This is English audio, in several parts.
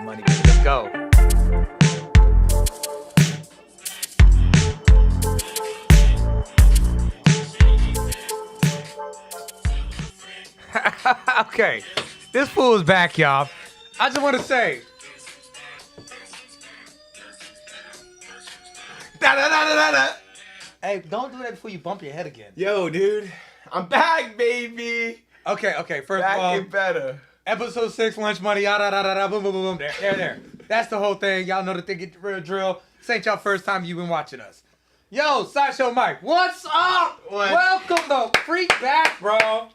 money, baby. Let's go. Okay, this fool is back, y'all. I just want to say, Da, da, da, da, da. hey, don't do that before you bump your head again. Yo, dude, I'm back, baby. Okay. First Back of all, and better. episode 6, lunch money, yada da da da, boom boom boom boom. There. That's the whole thing. Y'all know the thing. Get the real drill. This ain't y'all first time you've been watching us. Yo, Sideshow Mike, what's up? What? Welcome the freak back, bro.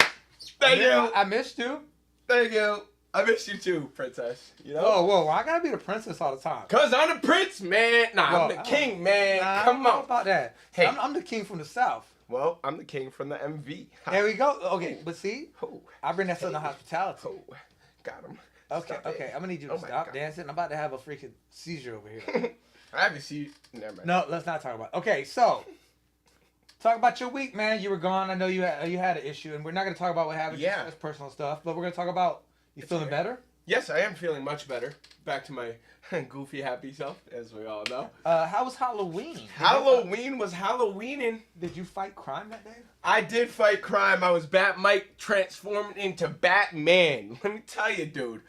Thank you. I missed you. Thank you. I miss you too, princess. You know? Whoa! I gotta be the princess all the time. Cause I'm the prince, man. Nah, Whoa, I'm the king, man. Nah, Come I don't know on. about that. Hey. I'm the king from the south. Well, I'm the king from the MV. There we go. Okay, but see, Oh, I bring that southern hospitality. oh, got him. Okay. Stop it. I'm gonna need you to Oh my stop God. dancing. I'm about to have a freaking seizure over here. I haven't seen. Never mind. No, let's not talk about it. Okay, so talk about your week, man. You were gone. I know you had an issue, and we're not gonna talk about what happened. Yeah. That's personal stuff. But we're gonna talk about you feeling okay. better. Yes, I am feeling much better. Back to my goofy, happy self, as we all know. How was Halloween? Halloween was Halloweening. Did you fight crime that day? I did fight crime. I was Bat Mike transformed into Batman. Let me tell you, dude.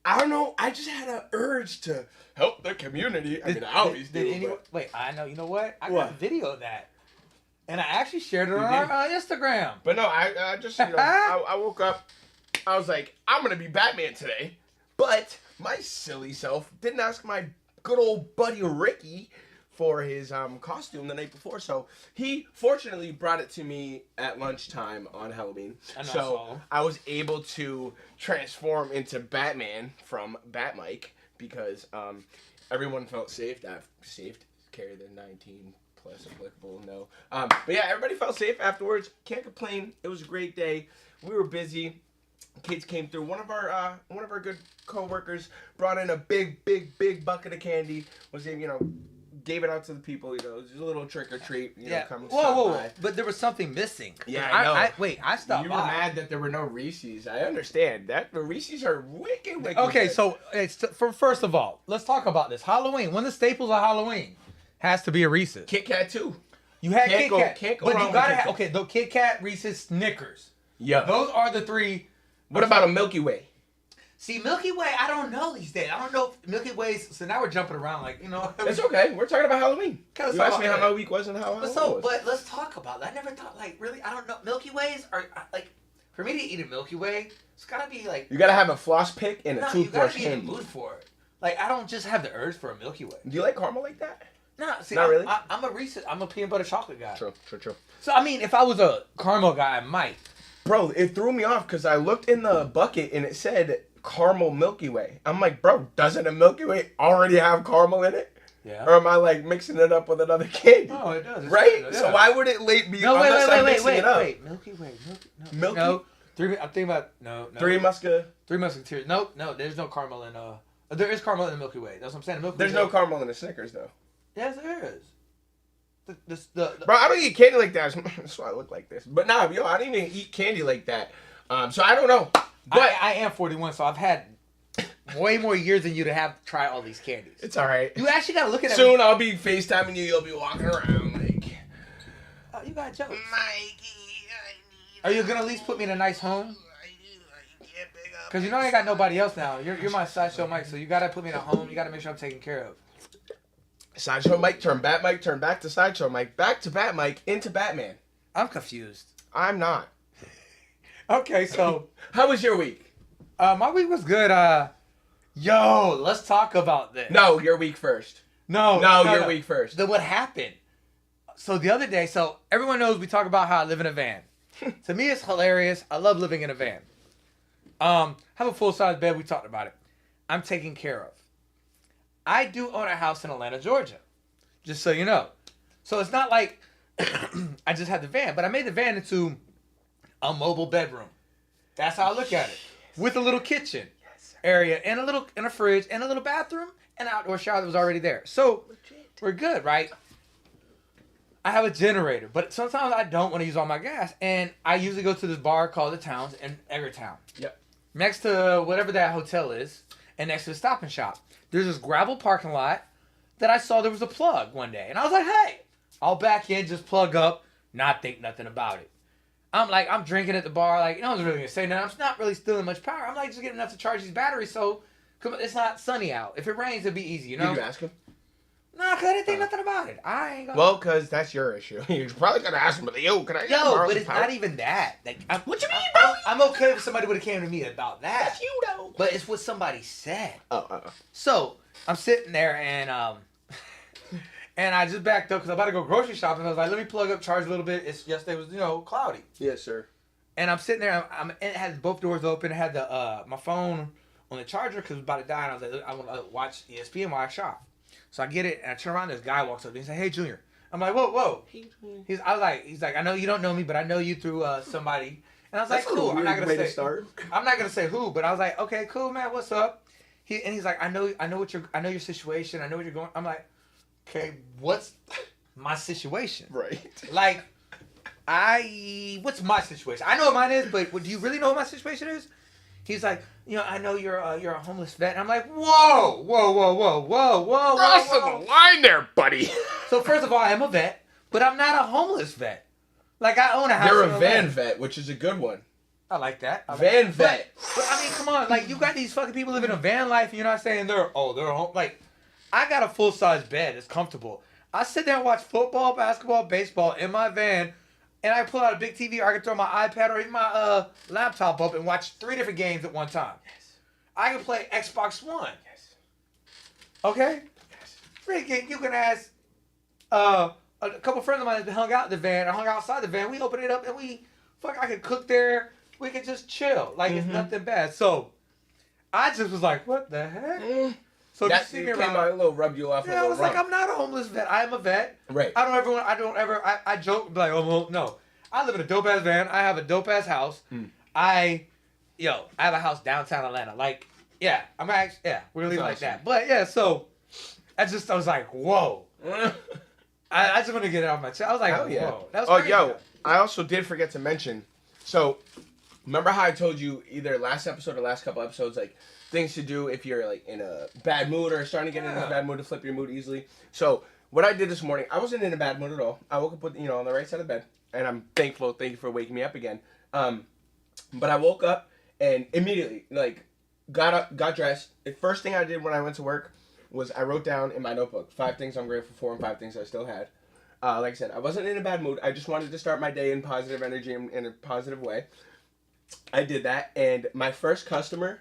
I don't know. I just had an urge to help the community. I mean, I always do. But Wait, I know. You know what? I What? got a video of that, and I actually shared it You on did? our Instagram. But no, I just, I woke up. I was like, I'm going to be Batman today. But my silly self didn't ask my good old buddy Ricky for his costume the night before. So he fortunately brought it to me at lunchtime on Halloween. I know, I So saw him. I was able to transform into Batman from Batmike because everyone felt safe. Carry the 19 plus applicable, no. But yeah, everybody felt safe afterwards. Can't complain. It was a great day. We were busy. Kids came through. One of our good coworkers brought in a big bucket of candy. Gave it out to the people. It was a little trick or treat. Come stop Whoa! by. But there was something missing. Yeah, I know. Wait, I stopped You by. were mad that there were no Reese's. I understand that the Reese's are wicked. Okay, good. so first of all, let's talk about this. Halloween. One of the staples of Halloween has to be a Reese's. Kit Kat too. You had Can't Kit go- Kat, can't go but wrong you with gotta Kit have Kat. okay. The Kit Kat, Reese's, Snickers. Yeah. Those are the three. What about a Milky Way? See, Milky Way, I don't know these days. I don't know if Milky Ways. So now we're jumping around like It's okay. We're talking about Halloween. Kinda You asked me talk how about my week was and how But Halloween was. let's talk about that. I never thought really. I don't know. Milky Ways are like for me to eat a Milky Way. It's gotta be like You gotta have a floss pick and a no, you toothbrush gotta be in handy. the mood for it. Like I don't just have the urge for a Milky Way. Do you like caramel like that? No, see, Not really? I'm a Reese's. I'm a peanut butter chocolate guy. True. So I mean, if I was a caramel guy, I might. Bro, it threw me off because I looked in the bucket and it said caramel Milky Way. I'm like, bro, doesn't a Milky Way already have caramel in it? Yeah. Or am I like mixing it up with another candy? Oh, it does. It's Right? good, So yeah. why would it late be No, unless I'm mixing it up? wait. Milky Way. Milky? No. I'm thinking about no. Three Musketeers. No. There's no caramel in There is caramel in the Milky Way. That's what I'm saying. Milky There's Way. no caramel in the Snickers though. Yes, there is. The Bro, I don't eat candy like that. That's why I look like this. But nah, yo, I don't even eat candy like that. So I don't know. But I am 41, so I've had way more years than you to have try all these candies. it's all right. You actually gotta look at Soon I'll be FaceTiming you. You'll be walking around like, Oh, you got jokes. Mikey, Are you gonna at least put me in a nice home? Cause you know I ain't got nobody else now. You're my Sideshow Mike, so you gotta put me in a home. You gotta make sure I'm taken care of. Sideshow Mike, turn Bat Mike, turn back to Sideshow Mike, back to Bat Mike, into Batman. I'm confused. I'm not. Okay, so How was your week? my week was good. Yo, let's talk about this. No, your week first. No, Your week first. Then what happened? So the other day, so everyone knows we talk about how I live in a van. To me, it's hilarious. I love living in a van. Have a full-size bed. We talked about it. I'm taken care of. I do own a house in Atlanta, Georgia. Just so you know. So it's not like I just had the van, but I made the van into a mobile bedroom. That's how I look at it. With a little kitchen area and a fridge and a little bathroom and an outdoor shower that was already there. So we're good, right? I have a generator, but sometimes I don't want to use all my gas, and I usually go to this bar called The Towns in Eggertown. Yep. Next to whatever that hotel is, and next to the Stop and Shop. There's this gravel parking lot that I saw there was a plug one day. And I was like, hey, I'll back in, just plug up, not think nothing about it. I'm drinking at the bar, like, no one's really gonna say nothing. I'm not really stealing much power. I'm like, just getting enough to charge these batteries, so it's not sunny out. If it rains, it'll be easy, you know? Did you ask him? Nah, because I didn't think nothing about it. I ain't gonna... Well, because that's your issue. You're probably gonna ask him, but yo, can I borrow but some it's power? not even that. Like, What you mean, bro? I'm okay if somebody would have came to me about that. That's you, though. But it's what somebody said. Oh. So, I'm sitting there and and I just backed up because I'm about to go grocery shopping. I was like, let me plug up, charge a little bit. Yesterday was, cloudy. Yes, sir. And I'm sitting there. And it had both doors open. It had the my phone on the charger because it was about to die. And I was like, I want to watch ESPN while I shop. So I get it and I turn around. This guy walks up to me and says, "Hey, Junior." I'm like, "Whoa." He's like, "I know you don't know me, but I know you through somebody." And I was like, "Cool." I'm not gonna say who, but I was like, "Okay, cool, man. What's up?" He's like, "I know your situation. I know what you're going." I'm like, "Okay, what's my situation?" Right. Like, what's my situation? I know what mine is, but do you really know what my situation is? He's like, I know you're a homeless vet. And I'm like, whoa. Cross the line there, buddy. So first of all, I am a vet, but I'm not a homeless vet. Like, I own a house. You're a van vet, which is a good one. I like that. Van vet. But I mean, come on. Like, you got these fucking people living a van life, and you're not saying they're home. Like, I got a full-size bed. It's comfortable. I sit there and watch football, basketball, baseball in my van, and I pull out a big TV, or I can throw my iPad or even my laptop up and watch 3 different games at one time. Yes. I can play Xbox One. Yes. Okay? Yes. Freaking, you can ask a couple friends of mine that hung out in the van or hung outside the van. We open it up and I could cook there. We could just chill. Like, it's nothing bad. So, I just was like, what the heck? So that you see me around. a little rub you off. Yeah, I was like, I'm not a homeless vet. I am a vet. Right. I joke like, oh well, no. I live in a dope ass van. I have a dope ass house. I have a house downtown Atlanta. Like, yeah, we're gonna leave it like that. But yeah, so I was like, whoa. I just want to get it off my chest. I was like, whoa. That was crazy. I also did forget to mention. So, remember how I told you either last episode or last couple episodes, like, things to do if you're like in a bad mood or starting to get into a bad mood to flip your mood easily. So what I did this morning, I wasn't in a bad mood at all. I woke up with on the right side of the bed, and I'm thankful. Thank you for waking me up again. But I woke up and immediately got up, got dressed. The first thing I did when I went to work was I wrote down in my notebook 5 things I'm grateful for and 5 things I still had. Like I said, I wasn't in a bad mood. I just wanted to start my day in positive energy in a positive way. I did that, and my first customer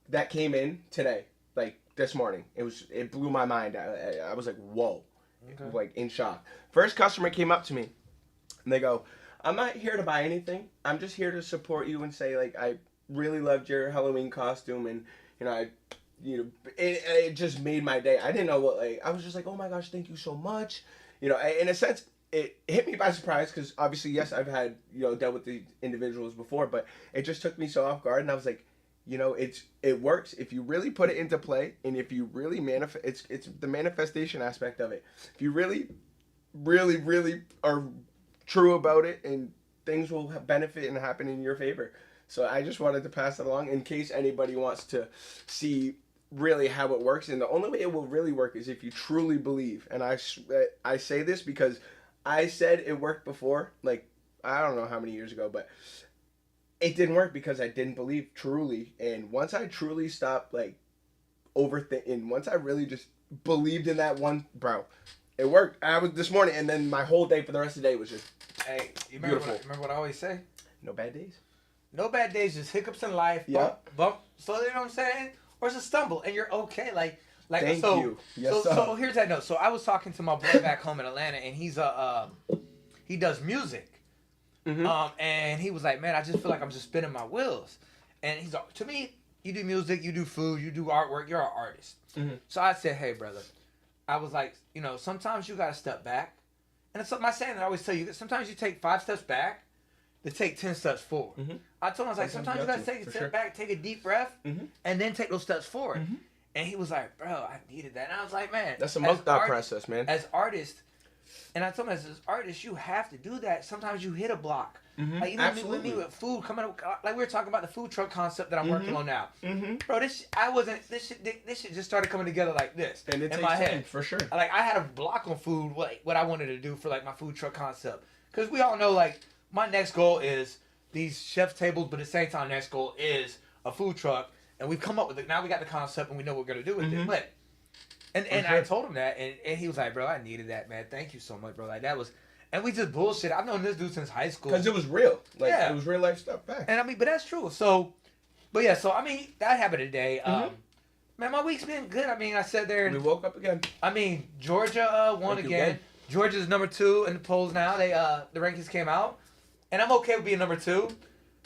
that came in today, like this morning, it blew my mind. I was like, whoa, like in shock. First customer came up to me, and they go, "I'm not here to buy anything. I'm just here to support you and say like I really loved your Halloween costume, and it just made my day. I didn't know what I was just like, oh my gosh, thank you so much. In a sense, it hit me by surprise because obviously, yes, I've had dealt with the individuals before, but it just took me so off guard, and I was like, it works if you really put it into play, and if you really manifest. It's the manifestation aspect of it. If you really, really, really are true about it, and things will benefit and happen in your favor. So I just wanted to pass that along in case anybody wants to see how it works. And the only way it will really work is if you truly believe. And I say this because I said it worked before, like I don't know how many years ago, but it didn't work because I didn't believe truly. And once I truly stopped overthinking, once I really just believed in that one, bro, it worked. I was this morning, and then my whole day for the rest of the day was just beautiful. Remember what I always say? No bad days. No bad days, just hiccups in life. Bump. So you know what I'm saying? Or it's a stumble, and you're okay. Thank you. Yes, so here's that note. So I was talking to my boy back home in Atlanta, and he does music. Mm-hmm. And he was like, man, I just feel like I'm just spinning my wheels. And he's like, to me, you do music, you do food, you do artwork, you're an artist. Mm-hmm. So I said, hey, brother, I was like, sometimes you got to step back. And it's my saying that I always tell you, sometimes you take 5 steps back to take 10 steps forward. Mm-hmm. I told him, I was like, sometimes you got to take a step back, take a deep breath, and then take those steps forward. Mm-hmm. And he was like, bro, I needed that. And I was like, man. That's a thought process, man. As artists, And I told him, as an artist, you have to do that. Sometimes you hit a block. Mhm, Like, even with me with food coming up, like we were talking about the food truck concept that I'm working on now. Bro, this shit just started coming together like this And it in takes my time, head. for sure. Like, I had a block on food, like what I wanted to do for like my food truck concept. Because we all know, like, my next goal is these chef tables, but at the same time, next goal is a food truck. And we've come up with it. Now we got the concept and we know what we're going to do with it. But, and sure. I told him that, and he was like, bro, I needed that, man. Thank you so much, bro. Like, that was, and we just bullshit. I've known this dude since high school. Because it was real. Like, Yeah. it was real life stuff back. And I mean, but that's true. So, but yeah, so I mean, that happened today. Man, my week's been good. I mean, I sat there We and, woke up again. I mean, Georgia won Thank you again. again. Georgia's number 2 in the polls now. They the rankings came out, and I'm okay with being number 2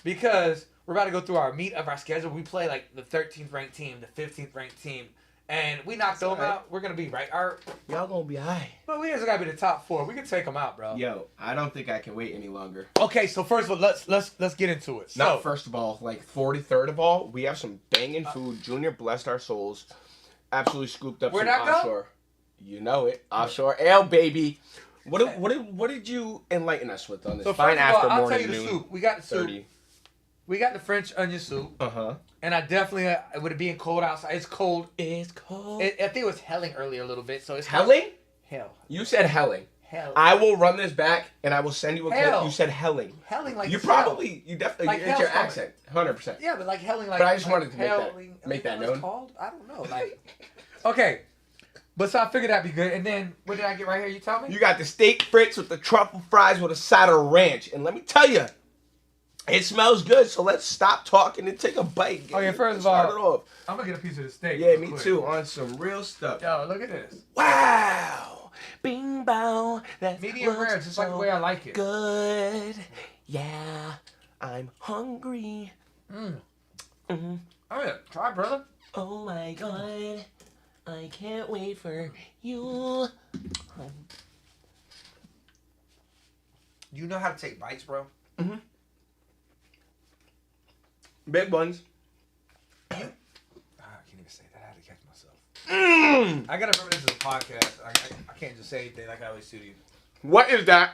because we're about to go through our meat of our schedule. We play like the 13th ranked team, the 15th ranked team, and we knocked them alright. out. We're gonna be right. Y'all gonna be high. But we just gotta be the top 4. We can take them out, bro. Yo, I don't think I can wait any longer. Okay, so first of all, let's get into it. Not So, first of all, like 43rd of all, we have some banging food. Junior blessed our souls. Absolutely scooped up Where'd some that go? offshore. You know it. Offshore ale, baby. What did you enlighten us with on this so fine first of all, after I'll morning tell you the noon? soup. We got the soup. 30. We got the French onion soup. Uh-huh. And I definitely, with it being cold outside, it's cold. It's cold. I think it was helling earlier a little bit, so it's Helling? Hell. You said helling. Hell. I will run this back and I will send you a clip. Hell. You said helling. Helling like You it's hell. definitely, Like it's your hell's accent. 100%. Yeah, but like helling like. But I just like wanted to helling, make that I mean, what known. it's called? I don't know. Like, okay. But so I figured that'd be good. And then, what did I get right here? You tell me? You got the steak frites with the truffle fries with a side of ranch. And let me tell you, it smells good. So let's stop talking and take a bite. Okay, first of Start all- it off. I'm gonna get a piece of the steak. Yeah, real me quick. too. On some real stuff. Yo, look at this. Wow. Bing bow. That Medium rare, just like the way I like it. good. Yeah. I'm hungry. Oh yeah, try, brother. Oh my god. I can't wait for you. You know how to take bites, bro? Big ones. I can't even say that. I had to catch myself. Mm. I gotta remember this is a podcast. I can't just say anything like I always do to you. What is that?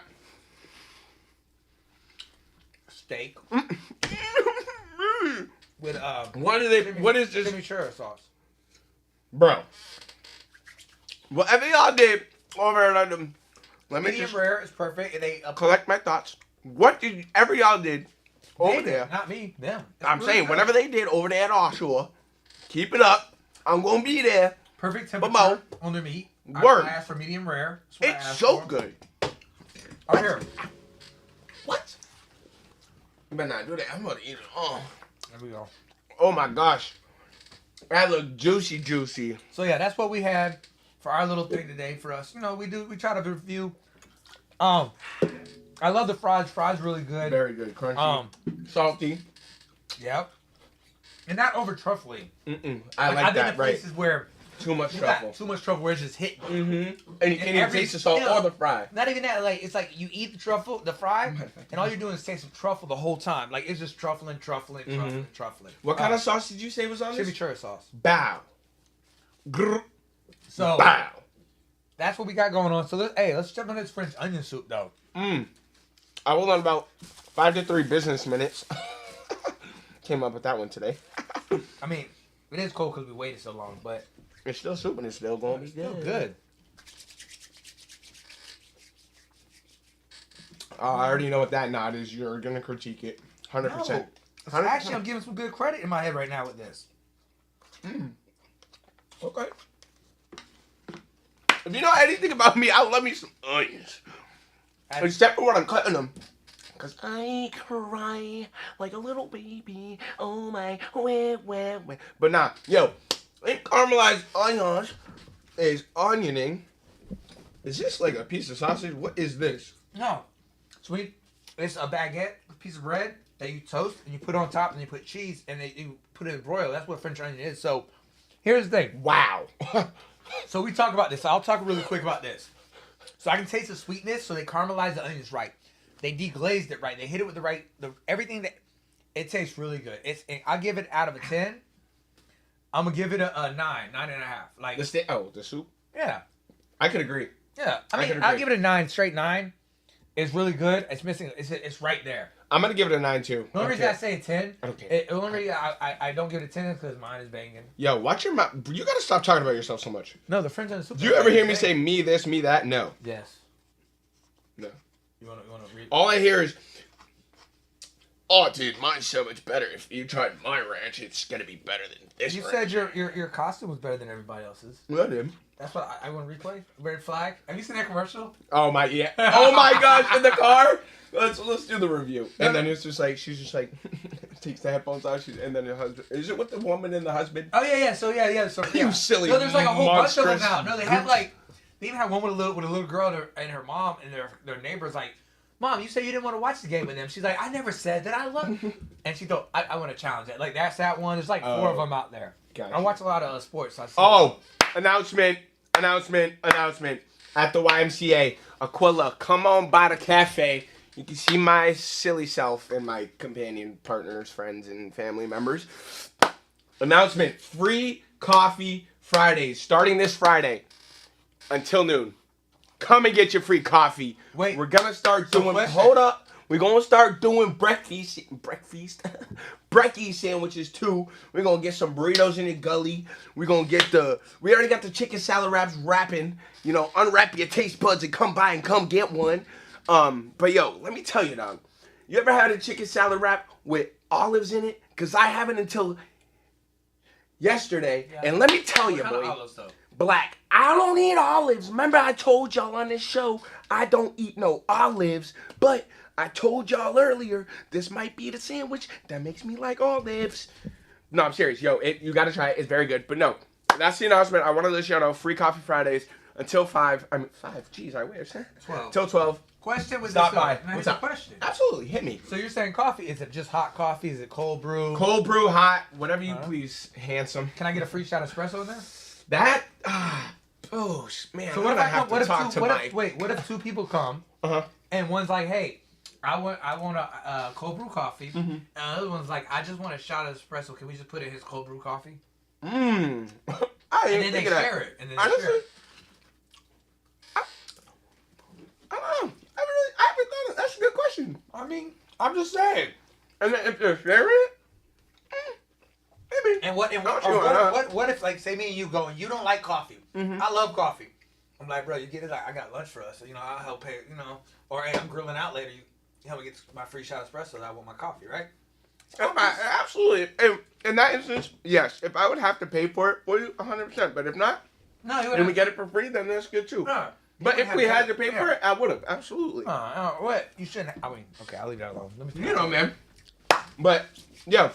Steak with What is it? What is this? chimichurri sauce. Bro. Whatever y'all did over at them, let me Medium just rare is perfect. And they collect my thoughts. What did ever y'all did over they did, there? not me, them. It's I'm really saying, good. whatever they did over there at offshore, keep it up. I'm gonna be there. Perfect Mo, temperature on their meat. word. I asked for medium rare. That's what I It's asked so for. good. Oh, here. What? You better not do that. I'm gonna eat it. Oh, There we go. oh my gosh. That look juicy, juicy. So yeah, that's what we had for our little thing today for us. You know, we try to review. I love the fries. Fries really good. Very good, crunchy, salty. Yep. And not over truffly. I like I've been that. in Right. places where Too much you truffle. got too much truffle where it's just hitting. And you can't even every- taste the salt yeah. or the fry. Not even that. Like it's like you eat the truffle, the fry, and all you're doing is tasting truffle the whole time. Like it's just truffling. What kind of sauce did you say was on this? chimichurri sauce? Bow. Grr. So Bow. that's what we got going on. So let's jump on this French onion soup though. I will on about 5 to 3 business minutes. Came up with that one today. I mean, it is cold because we waited so long, but It's still soup and it's still going to be it's still good. good. I already know what that nod is. You're going to critique it. 100%. No. Actually, I'm giving some good credit in my head right now with this. Okay. If you know anything about me, I love me some onions. Except for when I'm cutting them. Because I cry like a little baby. Oh my, wah. But nah, yo, caramelized onions is onioning. Is this like a piece of sausage? What is this? No. Sweet. It's a baguette, a piece of bread that you toast and you put on top and you put cheese and then you put it in broil. That's what French onion is. So here's the thing. Wow. So we talk about this. I'll talk really quick about this. So I can taste the sweetness. So they caramelized the onions right. They deglazed it right. They hit it with everything that it tastes really good. I give it out of a 10. I'm gonna give it a 9.5. Like The soup? yeah. I could agree. Yeah, I I mean, could I'll agree. give it a 9, straight 9. It's really good. It's missing. It's right there. I'm gonna give it a 9 too. The only reason I say a 10, I don't care. the only reason I don't give it a 10 is because mine is banging. Yo, watch your mouth. You gotta stop talking about yourself so much. No, the Friends and the Super. Do you ever hear me say me this, me that? No. Yes. No. You wanna read? All I hear is, oh, dude, mine's so much better. If you tried my ranch, it's gonna be better than this. You ranch. said your costume was better than everybody else's. Well, I did. That's what I want to replay. Red flag. Have you seen that commercial? Oh my yeah. Oh my gosh, in the car. Let's do the review. And then it's just like she's just like takes the headphones off. And then her husband. Is it with the woman and the husband? Oh yeah. So yeah. So You yeah. silly No, there's like a whole bunch of them monstrous now. No, they have like they even have one with a little girl and her mom and their neighbors like, Mom, you said you didn't want to watch the game with them. She's like, I never said that. I love. And she thought I want to challenge it. Like that's that one. There's like 4 of them out there. Gotcha. I watch a lot of sports. So I see announcement. At the YMCA, Aquila, come on by the cafe. You can see my silly self and my companion, partners, friends, and family members. Announcement, free coffee Fridays, starting this Friday until noon. Come and get your free coffee. Wait. We're going to start doing, question. hold up. We're going to start doing brekkie sandwiches too. We're going to get some burritos in the gully. We're going to get we already got the chicken salad wraps wrapping. You know, unwrap your taste buds and come by and come get one. But yo, let me tell you, dog. You ever had a chicken salad wrap with olives in it? Because I haven't until yesterday. Yeah. And let me tell you, What kind of boy. olives, though? Black. I don't eat olives. Remember I told y'all on this show I don't eat no olives. But I told y'all earlier this might be the sandwich that makes me like olives. No, I'm serious. Yo, you got to try it. It's very good. But no, that's the announcement. I want to let you know. Free Coffee Fridays until 5. I mean, 5. Jeez, I wish. 12. Till 12. Question was Stop this, by. though. Now, What's here's a up? question. Absolutely. Hit me. So you're saying coffee? Is it just hot coffee? Is it cold brew? Cold brew, hot, whatever you please, handsome. Can I get a free shot espresso in there? That, man. So what if I come? What Mike. what if 2 people come Uh-huh. and one's like, hey, I want a cold brew coffee, and the other one's like, I just want a shot of espresso. Can we just put in his cold brew coffee? I And didn't then they think of that. share it. And then they Honestly, share it. I don't know. I haven't thought of that's a good question. I mean, I'm just saying. And then if they're sharing it, maybe. and what if like say me and you go and you don't like coffee? I love coffee. I'm like, bro, you get it? Like, I got lunch for us. So, you know, I'll help pay. You know, or hey, I'm grilling out later. You help me get my free shot espresso. I want my coffee, right? Absolutely. In that instance, yes. If I would have to pay for it for you, 100%. But if not, No, you and we get it for free, then that's good too. No. But if we had to pay for it, I would have. Absolutely. What? You shouldn't. I mean, okay, I'll leave that alone. Let me. You know, man. But, yeah.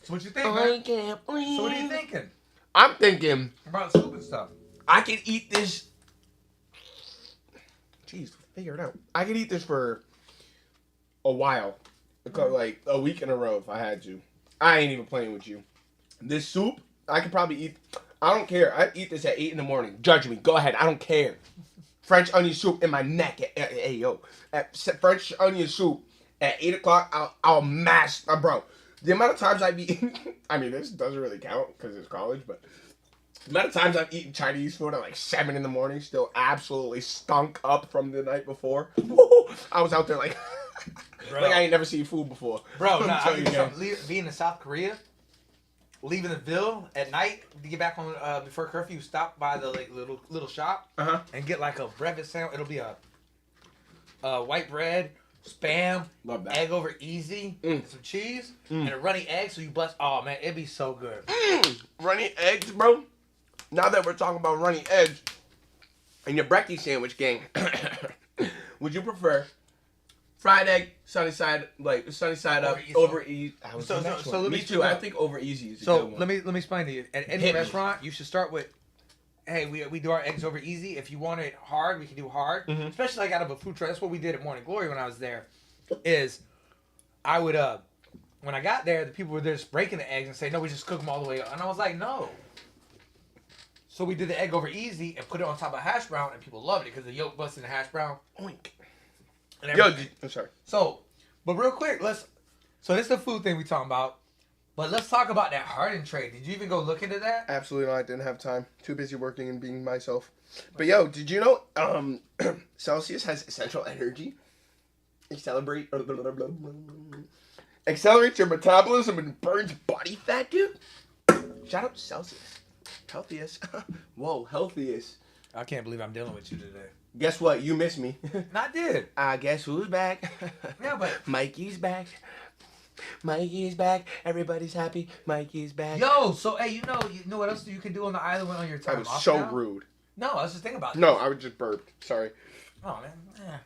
So what you think, man? can't breathe. So what are you thinking I'm thinking about stupid stuff? I could eat this. Jeez, figure it out. I could eat this for a while. Like a week in a row if I had to. I ain't even playing with you. This soup, I could probably eat. I don't care. I'd eat this at 8 in the morning. Judge me. Go ahead. I don't care. French onion soup in my neck. Hey, yo. French onion soup at 8 o'clock. I'll mash. Bro, the amount of times I've eaten. I mean, this doesn't really count because it's college, but the amount of times I've eaten Chinese food at like 7 in the morning, still absolutely stunk up from the night before. I was out there like. Like I ain't never seen food before. Bro, nah, Tell you, being in South Korea, leaving the Ville at night to get back home before curfew, stop by the like little shop and get like a breakfast sandwich. It'll be a white bread, spam, Love that. egg over easy, and some cheese, and a runny egg. So you bust. Oh man, it'd be so good. Runny eggs, bro. Now that we're talking about runny eggs and your brekkie sandwich gang, would you prefer fried egg, sunny side up, over easy? So let me too. I think over easy is a good one. let me explain to you. At any restaurant, you should start with, hey, we do our eggs over easy. If you want it hard, we can do hard. Especially like out of a food truck. That's what we did at Morning Glory when I was there. Is I would when I got there, the people were just breaking the eggs and say, no, we just cook them all the way up. And I was like, no. So we did the egg over easy and put it on top of hash brown, and people loved it because the yolk busted in the hash brown. Oink. And Yo, everything. I'm sorry. So, but real quick, so this is the food thing we talking about. But let's talk about that Harden trade. Did you even go look into that? Absolutely not. I didn't have time. Too busy working and being myself. But yo, did you know Celsius has essential energy? Accelerates your metabolism and burns body fat, dude. Shout out to Celsius. Healthiest. Whoa, healthiest. I can't believe I'm dealing with you today. Guess what? You miss me. I did. Guess who's back? Yeah, but Mikey's back. Mikey's back. Everybody's happy. Mikey's back. yo, so hey, you know what else you can do on the island when on your That time was off so now? rude. No, I was just thinking about No, this. I was just burped. Sorry. Oh man,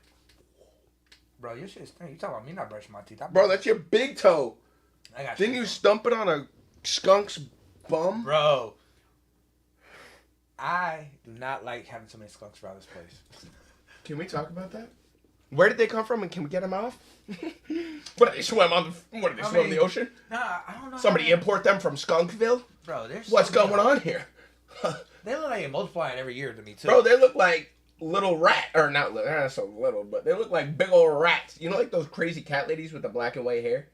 bro, your shit's you talking about me not brushing my teeth? Bro, that's your big toe. I got Didn't shit you for it. stump it on a skunk's bum? Bro, I do not like having so many skunks around this place. Can we talk about that? Where did they come from and can we get them off? What did they swim on the what did they swim in the ocean? Nah, I don't know. Somebody import them from Skunkville? Bro, there's What's going on here? They look like they multiplying every year to me too. Bro, they look like little rat or not they're not so little, but they look like big old rats. You know like those crazy cat ladies with the black and white hair?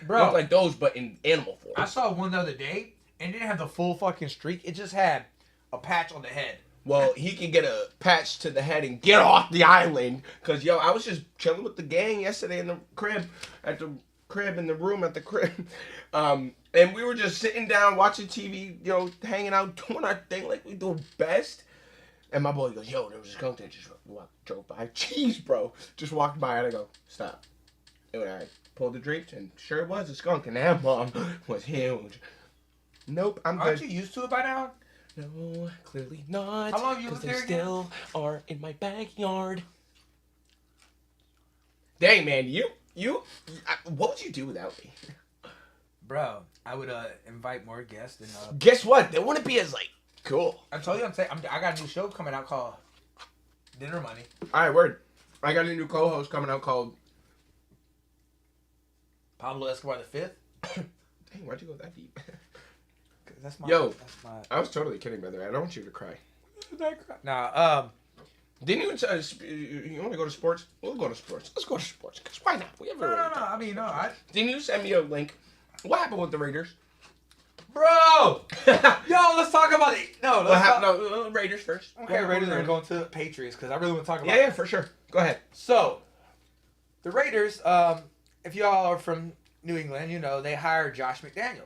Bro. Look like those but in animal form. I saw one the other day and it didn't have the full fucking streak. It just had a patch on the head. Well, he can get a patch to the head and get off the island. Cause yo, I was just chilling with the gang yesterday in the crib, in the room at the crib, and we were just sitting down watching TV, you know, hanging out, doing our thing like we do best. And my boy goes, "Yo, there was a skunk that just drove by." Jeez, bro, just walked by and I go, "Stop." And when I pulled the drapes, and sure it was a skunk, and that mom was huge. Nope, I'm Aren't good. you used to it by now? No, clearly not. How long have you Because lived they there still are in my backyard. Dang, man, what would you do without me? Bro, I would invite more guests and Guess what? They wouldn't be as like cool. I told you I got a new show coming out called Dinner Money. All right, word. I got a new co-host coming out called. Pablo Escobar the Fifth. Dang, why'd you go that deep? That's my. Yo. That's my. I was totally kidding, by the way. I don't want you to cry. Nah. Didn't you? You want to go to sports? We'll go to sports. Let's go to sports. Cause why not? We have No. I mean, no. Didn't you send me a link? What happened with the Raiders? Bro. Yo, let's talk about it. No. What happened? No, Raiders first. Okay, Raiders are going to the Patriots because I really want to talk about. Yeah, for sure. Go ahead. So, the Raiders. If y'all are from New England, you know they hired Josh McDaniels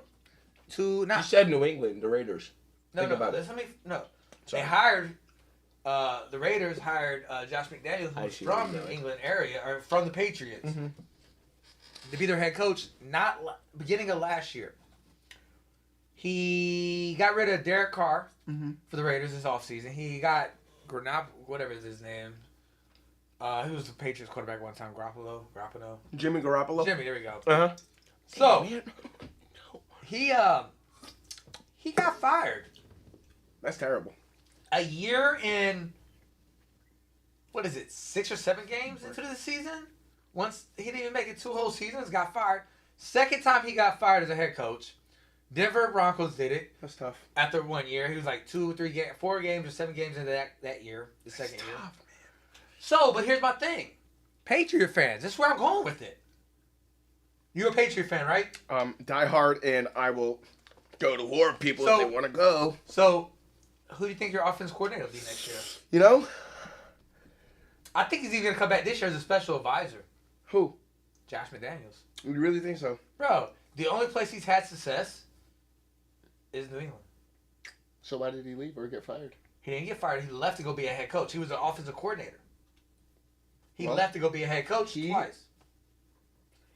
to not. You said New England, the Raiders. Think about it. No. Sorry. They hired. The Raiders hired Josh McDaniels, I who's see from what you're New doing. England area, or from the Patriots, Mm-hmm. to be their head coach. Beginning of last year, he got rid of Derek Carr Mm-hmm. for the Raiders this offseason. He got whatever is his name. He was the Patriots quarterback one time. Garoppolo. Jimmy Garoppolo. Jimmy, there we go. Uh-huh. So Man. he got fired That's terrible. a year in. What is it? 6 or 7 games into the season. Once he didn't even make it 2 whole seasons, got fired. Second time he got fired as a head coach. Denver Broncos did it That's tough. after 1 year. He was like 4 games or 7 games into that year, the second year. Tough, So, but here's my thing. Patriot fans, this is where I'm going with it. You're a Patriot fan, right? Die hard, and I will go to war with people So- if they want to go. So, who do you think your offense coordinator will be next year? You know? I think he's even going to come back this year as a special advisor. Who? Josh McDaniels. You really think so? Bro, the only place he's had success is New England. So why did he leave or get fired? He didn't get fired. He left to go be a head coach. He was an offensive coordinator. He Well, left to go be a head coach he- twice.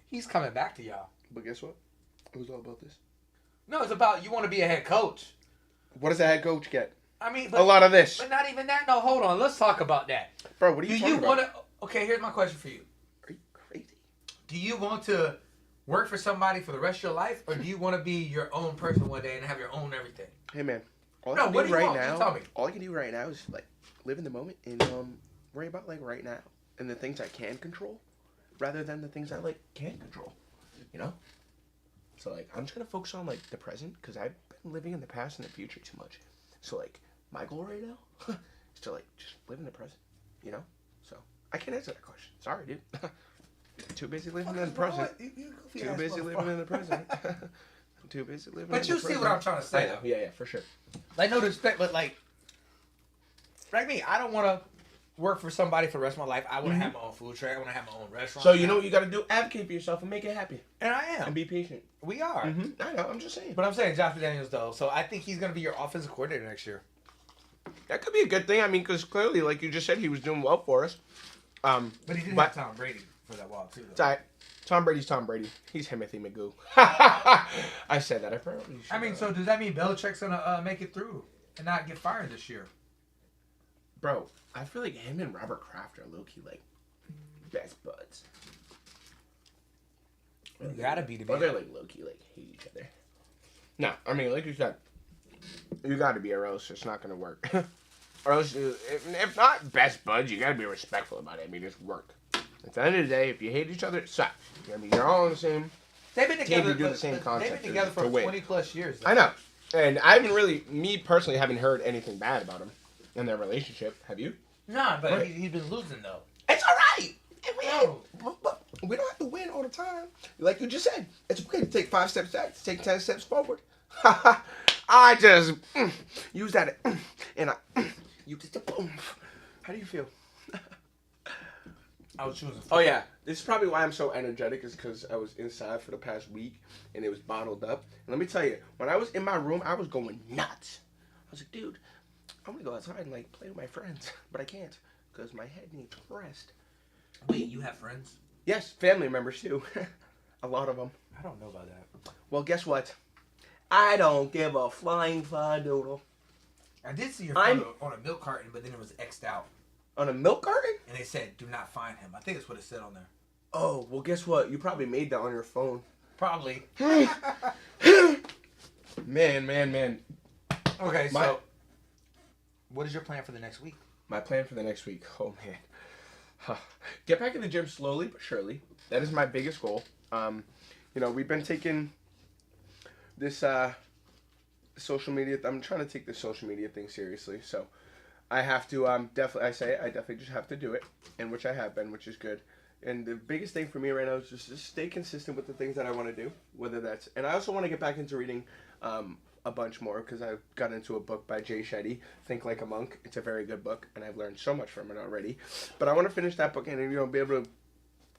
He's coming back to y'all. But guess what? It was all about this. No, it's about you want to be a head coach. What does a head coach get? I mean, A lot of this. But not even that. No, hold on. Let's talk about that. Bro, what are Do you you talking want about? to? Okay, here's my question for you. Are you crazy? Do you want to work for somebody for the rest of your life, or do you want to be your own person one day and have your own everything? Hey, man. All No, I can what do do you right want? You now, tell me. all I can do right now is, like, live in the moment and worry about, like, right now. And the things I can control rather than the things I, like, can't control. You know? So, like, I'm just going to focus on, like, the present because I've been living in the past and the future too much. So, like, my goal right now is to, like, just live in the present. You know? So, I can't answer that question. Sorry, dude. Too busy living in the present. Too busy living in the present. Too busy living. But in you the see present. what I'm trying to say. I know. Yeah, for sure. Like, no disrespect, but like me, I don't want to work for somebody for the rest of my life. I want to have my own food truck. I want to have my own restaurant. So you know what you got to do? Advocate for yourself and make it happy. And I am. And be patient. We are. I know. I'm just saying. But I'm saying Josh McDaniels, though. So I think he's going to be your offensive coordinator next year. That could be a good thing. I mean, because clearly, like you just said, he was doing well for us. But he didn't have Tom Brady for that while, too. Though. It's all right. Tom Brady's Tom Brady. He's Timothy McGoo. I said that. I probably should. I mean, so does that mean Belichick's going to make it through and not get fired this year? Bro, I feel like him and Robert Kraft are low-key, like, best buds. You gotta be the Or they're, like, low-key, like, hate each other. No, I mean, like you said, you gotta be, or else it's not gonna work. Or else, if not best buds, you gotta be respectful about it. I mean, it's work. At the end of the day, if you hate each other, it sucks. I mean, you're all on the same. They've been together. do the same concept They've been together for to win. 20+ years. Though. I know. And I haven't really, me personally, haven't heard anything bad about them in their relationship. Have you? Nah, but Right. he's been losing, though. It's all right. And No. but we don't have to win all the time. Like you just said, it's okay to take 5 steps back, to take 10 steps forward. I just use that and I use it to boom. How do you feel? I was choosing. Oh yeah, this is probably why I'm so energetic, is because I was inside for the past week and it was bottled up. And let me tell you, when I was in my room, I was going nuts. I was like, dude, I'm gonna go outside and like play with my friends, but I can't because my head needs rest. Wait, you have friends? Yes, family members too. A lot of them. I don't know about that. Well, guess what? I don't give a flying fly doodle. I did see your photo on a milk carton, but then it was X'd out. On a milk carton? And they said, do not find him. I think that's what it said on there. Oh, well, guess what? You probably made that on your phone. Probably. Man. Okay, so what is your plan for the next week? My plan for the next week. Oh, man. Get back in the gym slowly but surely. That is my biggest goal. You know, we've been taking this social media. I'm trying to take this social media thing seriously. So I have to I definitely just have to do it, and which I have been, which is good. And the biggest thing for me right now is just stay consistent with the things that I want to do, whether that's, and I also want to get back into reading a bunch more, because I got into a book by Jay Shetty, Think Like a Monk. It's a very good book, and I've learned so much from it already. But I want to finish that book and, you know, be able to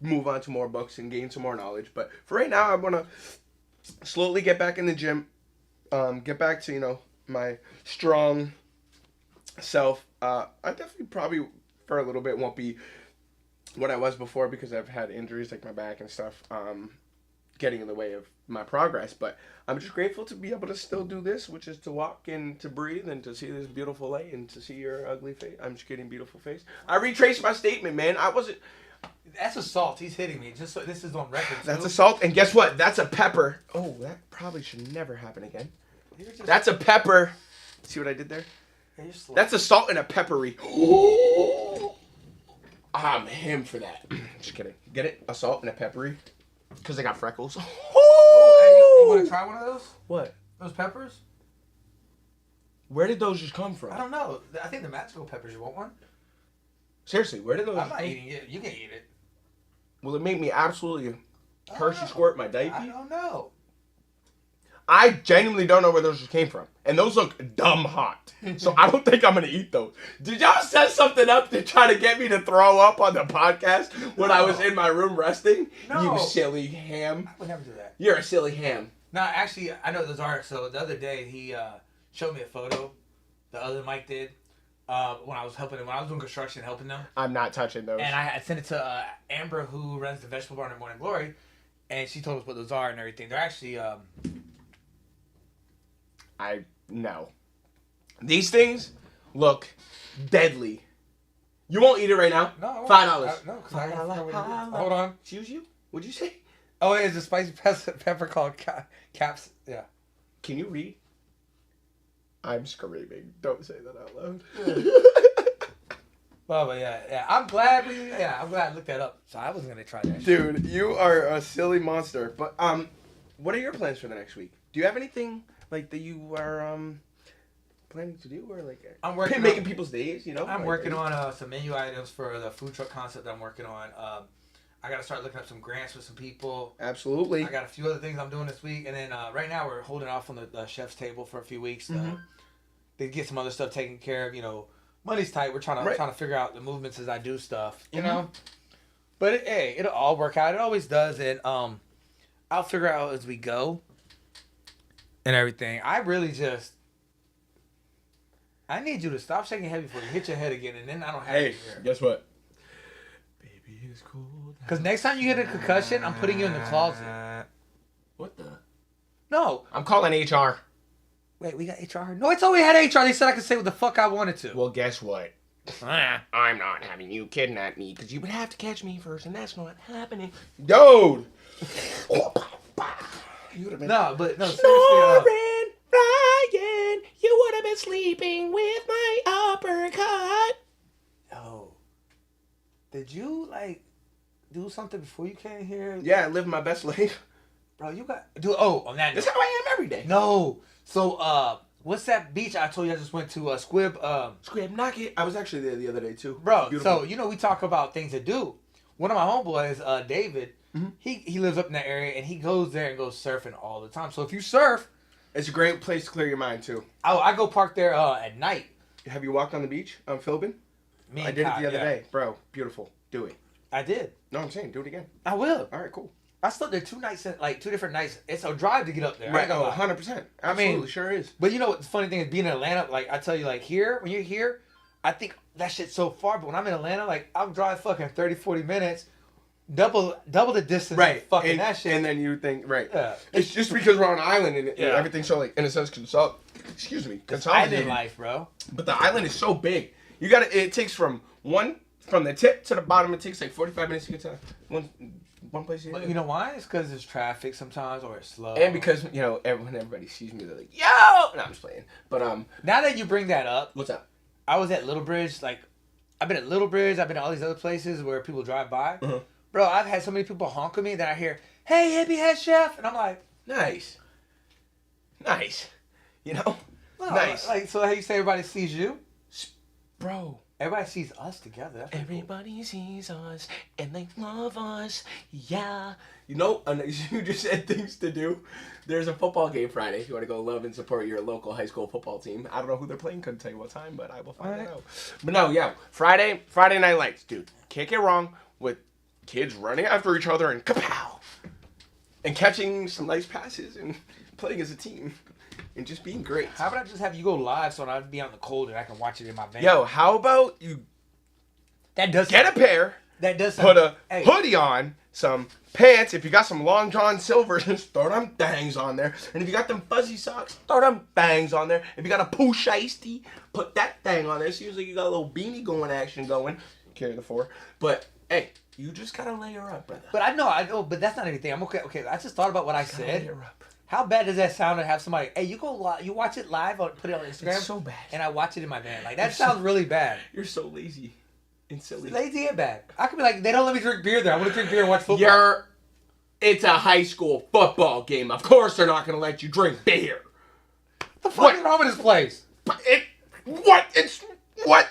move on to more books and gain some more knowledge. But for right now, I want to slowly get back in the gym, get back to, you know, my strong self. I definitely probably for a little bit won't be what I was before, because I've had injuries like my back and stuff getting in the way of my progress. But I'm just grateful to be able to still do this, which is to walk and to breathe and to see this beautiful light and to see your ugly face. I'm just kidding, beautiful face. I retraced my statement, man. I wasn't. That's assault. He's hitting me. Just so this is on record. That's assault, and guess what? That's a pepper. Oh, that probably should never happen again. That's a pepper. See what I did there? That's a salt and a peppery. I'm him for that. Just kidding. Get it? A salt and a peppery? Because I got freckles. You want to try one of those? What? Those peppers? Where did those just come from? I don't know. I think the magical peppers. You want one? Seriously, where did those? I'm not eating it. You can eat it. Will it make me absolutely Hershey squirt my diaper? I don't know. I genuinely don't know where those just came from. And those look dumb hot. So I don't think I'm going to eat those. Did y'all set something up to try to get me to throw up on the podcast when I was in my room resting? No. You silly ham. I would never do that. You're a silly ham. No, actually, I know those are. So the other day, he showed me a photo. The other Mike did. When I was helping him, when I was doing construction, helping them. I'm not touching those. And I had sent it to Amber, who runs the vegetable barn at Morning Glory. And she told us what those are and everything. They're actually... No. These things look deadly. You won't eat it right now? No. $5. No, because I don't know what it is. Hold on. Excuse you? What'd you say? Oh, it's a spicy pepper called caps. Yeah. Can you read? I'm screaming. Don't say that out loud. Well, but yeah. I'm glad I looked that up. So I wasn't gonna try that. Dude, you are a silly monster. But what are your plans for the next week? Do you have anything like that you are planning to do, or like I'm working making people's days? You know, I'm working on some menu items for the food truck concept that I'm working on. I got to start looking up some grants with some people. Absolutely. I got a few other things I'm doing this week. And then right now we're holding off on the chef's table for a few weeks. To get some other stuff taken care of. You know, money's tight. We're trying to figure out the movements as I do stuff. You know? But, it'll all work out. It always does. And I'll figure out as we go and everything. I really just... I need you to stop shaking heavy before you hit your head again, and then I don't have you here. Guess what? Baby is cold. Because next time you get a concussion, I'm putting you in the closet. What the? No. I'm calling HR. Wait, we got HR? No, it's always had HR. They said I could say what the fuck I wanted to. Well, guess what? I'm not having you kidnap me, because you would have to catch me first, and that's not happening. Dude! No, seriously. Snoring, Ryan, you would have been sleeping with my uppercut. Yo. Did you, do something before you came here? Yeah, I live my best life. Bro, you got... on that note. That's how I am every day. No. So, what's that beach I told you I just went to? Squib, Knock it. I was actually there the other day, too. Bro, Beautiful. so, we talk about things to do. One of my homeboys, David, he lives up in that area, and he goes there and goes surfing all the time. So, if you surf... It's a great place to clear your mind, too. I go park there at night. Have you walked on the beach on Philbin? I did it the other day. Bro, beautiful. Do it. I did. No, I'm saying, do it again. I will. All right, cool. I slept there 2 nights, 2 different nights. It's a drive to get up there. Right, 100%. Absolutely, sure is. But you know what the funny thing is, being in Atlanta, I tell you, here, when you're here, I think that shit's so far, but when I'm in Atlanta, I'll drive fucking 30, 40 minutes, double the distance, fucking and, that shit. And then you think, Yeah. It's just because we're on an island and everything's so, in a sense, consolidated. Island life, bro. But the island is so big. It takes from the tip to the bottom, it takes 45 minutes to get to one place. But you know why? It's because there's traffic sometimes, or it's slow. And because, when everybody sees me, they're like, yo! No, I'm just playing. But, now that you bring that up. What's up? I was at Little Bridge, I've been at Little Bridge, I've been at all these other places where people drive by. Bro, I've had so many people honk at me that I hear, hey, hippie head chef, and I'm like, nice. You know? No, nice. So how you say everybody sees you? Bro. Everybody sees us together. That's everybody cool. Sees us, and they love us, yeah. You know, you just said things to do. There's a football game Friday. If you want to go love and support your local high school football team. I don't know who they're playing. Couldn't tell you what time, but I will find that out. But no, yeah. Friday Night Lights, dude. Can't get wrong with kids running after each other and kapow! And catching some nice passes and playing as a team. And just being great. How about I just have you go live so I'd be out in the cold and I can watch it in my van? Yo, how about you get a pair, put a hoodie on, some pants, if you got some Long John Silvers, just throw them bangs on there. And if you got them fuzzy socks, throw them bangs on there. If you got a Pooh Shiesty, put that thing on there. Seems like you got a little beanie going action going. Carry the 4. But, hey, you just gotta layer up, brother. But I know, but that's not anything. I'm okay. Okay, I just thought about what I said. Layer up. How bad does that sound to have somebody, hey, you watch it live, or put it on Instagram? It's so bad. And I watch it in my van. That sounds really bad. You're so lazy and silly. Lazy and bad. I could be like, they don't let me drink beer there. I want to drink beer and watch football. It's a high school football game. Of course they're not going to let you drink beer. The fuck is wrong with this place?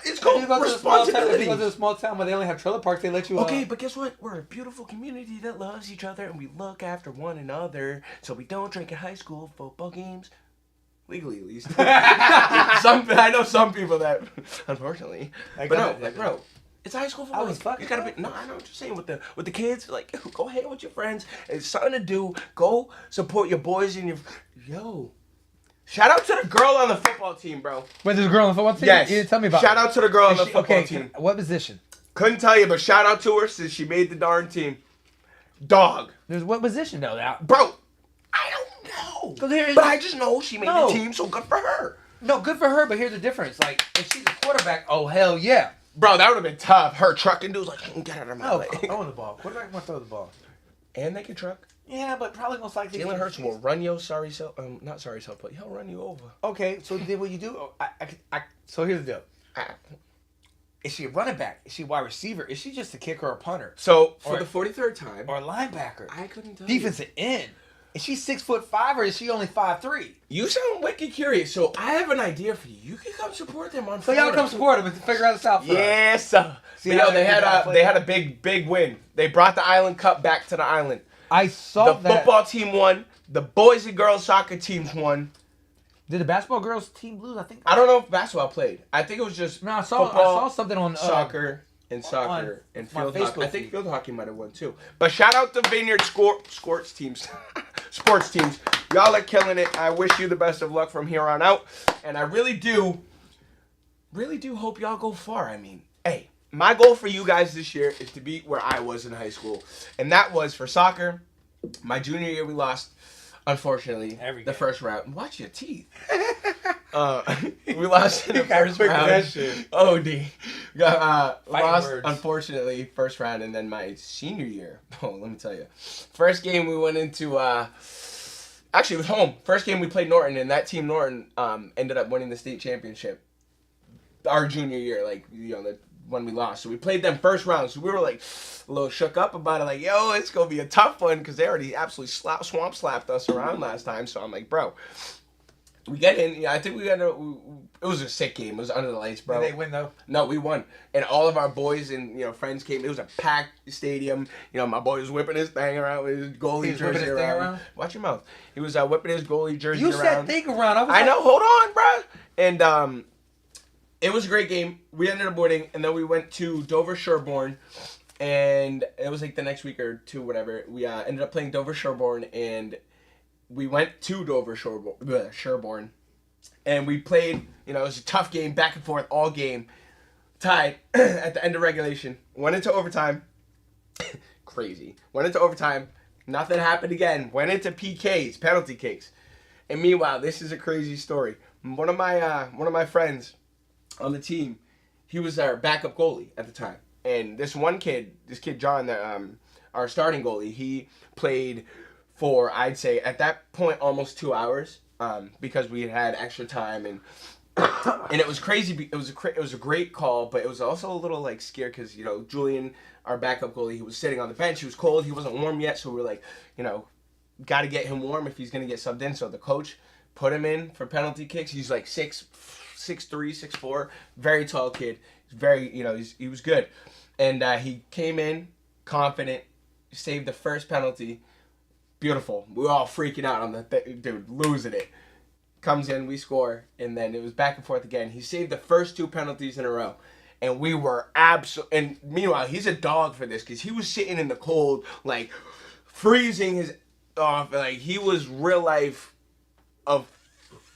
It's called responsibility. If you go to a small town where they only have trailer parks, they let you... Okay, but guess what? We're a beautiful community that loves each other, and we look after one another, so we don't drink at high school football games. Legally, at least. I know some people that, unfortunately. But no, bro, it's high school football. You gotta be... No, I know what you're saying. With the kids, go hang out with your friends. It's something to do. Go support your boys and your... Yo... Shout out to the girl on the football team, bro. Wait, there's a girl on the football team? Yes. You didn't tell me about Shout out to the girl on the football team. What position? Couldn't tell you, but shout out to her since she made the darn team. Dog. There's what position, though? Bro, I don't know. But I just know she made the team, so good for her. No, good for her, but here's the difference. If she's a quarterback, oh, hell yeah. Bro, that would have been tough. Her trucking dude's like, get out of my way. I want the ball. Quarterback want to throw the ball. And they can truck. Yeah, but probably most likely... Jalen Hurts will run you, but he'll run you over. Okay, so then what you do... So here's the deal. Is she a running back? Is she a wide receiver? Is she just a kicker or a punter? So, for the 43rd time... Or a linebacker? I couldn't tell Defensive end? Is she 6'5" or is she only 5'3"? You sound wicked curious, so I have an idea for you. You can come support them on So Florida. y'all come support them and figure out this out for us. Yes, sir. See But how yo, they they had a big win. They brought the Island Cup back to the island. I saw The that. football team won. The boys and girls soccer teams won. Did the basketball girls team lose? I think. I don't know if basketball played. I think it was just No, I saw football, something on soccer and on field my Facebook hockey. I think feed. field hockey might have won too. But shout out to Vineyard sports teams. Sports teams. Y'all are killing it. I wish you the best of luck from here on out. And I really do hope y'all go far. I mean, hey, my goal for you guys this year is to be where I was in high school. And that was for soccer. My junior year we lost, unfortunately, the first round. Watch your teeth. We lost in the first round. OD. Lost, words. Unfortunately, first round. And then my senior year, let me tell you. First game we went into, actually it was home. First game we played Norton, and that team Norton ended up winning the state championship our junior year, when we lost. So we played them first round. So we were like a little shook up about it. Like, yo, it's going to be a tough one because they already absolutely swamp slapped us around last time. So I'm like, bro, we get in. Yeah, I think it was a sick game. It was under the lights, bro. Did they win though? No, we won. And all of our boys and, friends came. It was a packed stadium. My boy was whipping his thing around with his goalie jersey around. Watch your mouth. He was whipping his goalie jersey around. You said thing around. I know. Hold on, bro. And, it was a great game. We ended up winning, and then we went to Dover Sherborne, and it was like the next week or two, whatever. We ended up playing Dover Sherborne, and we went to Dover Sherborne, and we played. It was a tough game, back and forth all game, tied at the end of regulation. Went into overtime. Crazy. Went into overtime. Nothing happened again. Went into PKs, penalty kicks, and meanwhile, this is a crazy story. One of my friends on the team, he was our backup goalie at the time, and this kid John, our starting goalie, he played for, I'd say at that point, almost 2 hours, because we had extra time, and it was crazy. It was a great call, but it was also a little scared because Julian, our backup goalie, he was sitting on the bench. He was cold. He wasn't warm yet, so we were like, got to get him warm if he's gonna get subbed in. So the coach put him in for penalty kicks. He's like 6'3", 6'4", very tall kid. Very, he was good. And he came in confident, saved the first penalty. Beautiful. We were all freaking out on the dude, losing it. Comes in, we score, and then it was back and forth again. He saved the first 2 penalties in a row. And we were and meanwhile, he's a dog for this because he was sitting in the cold, freezing his off. He was real life a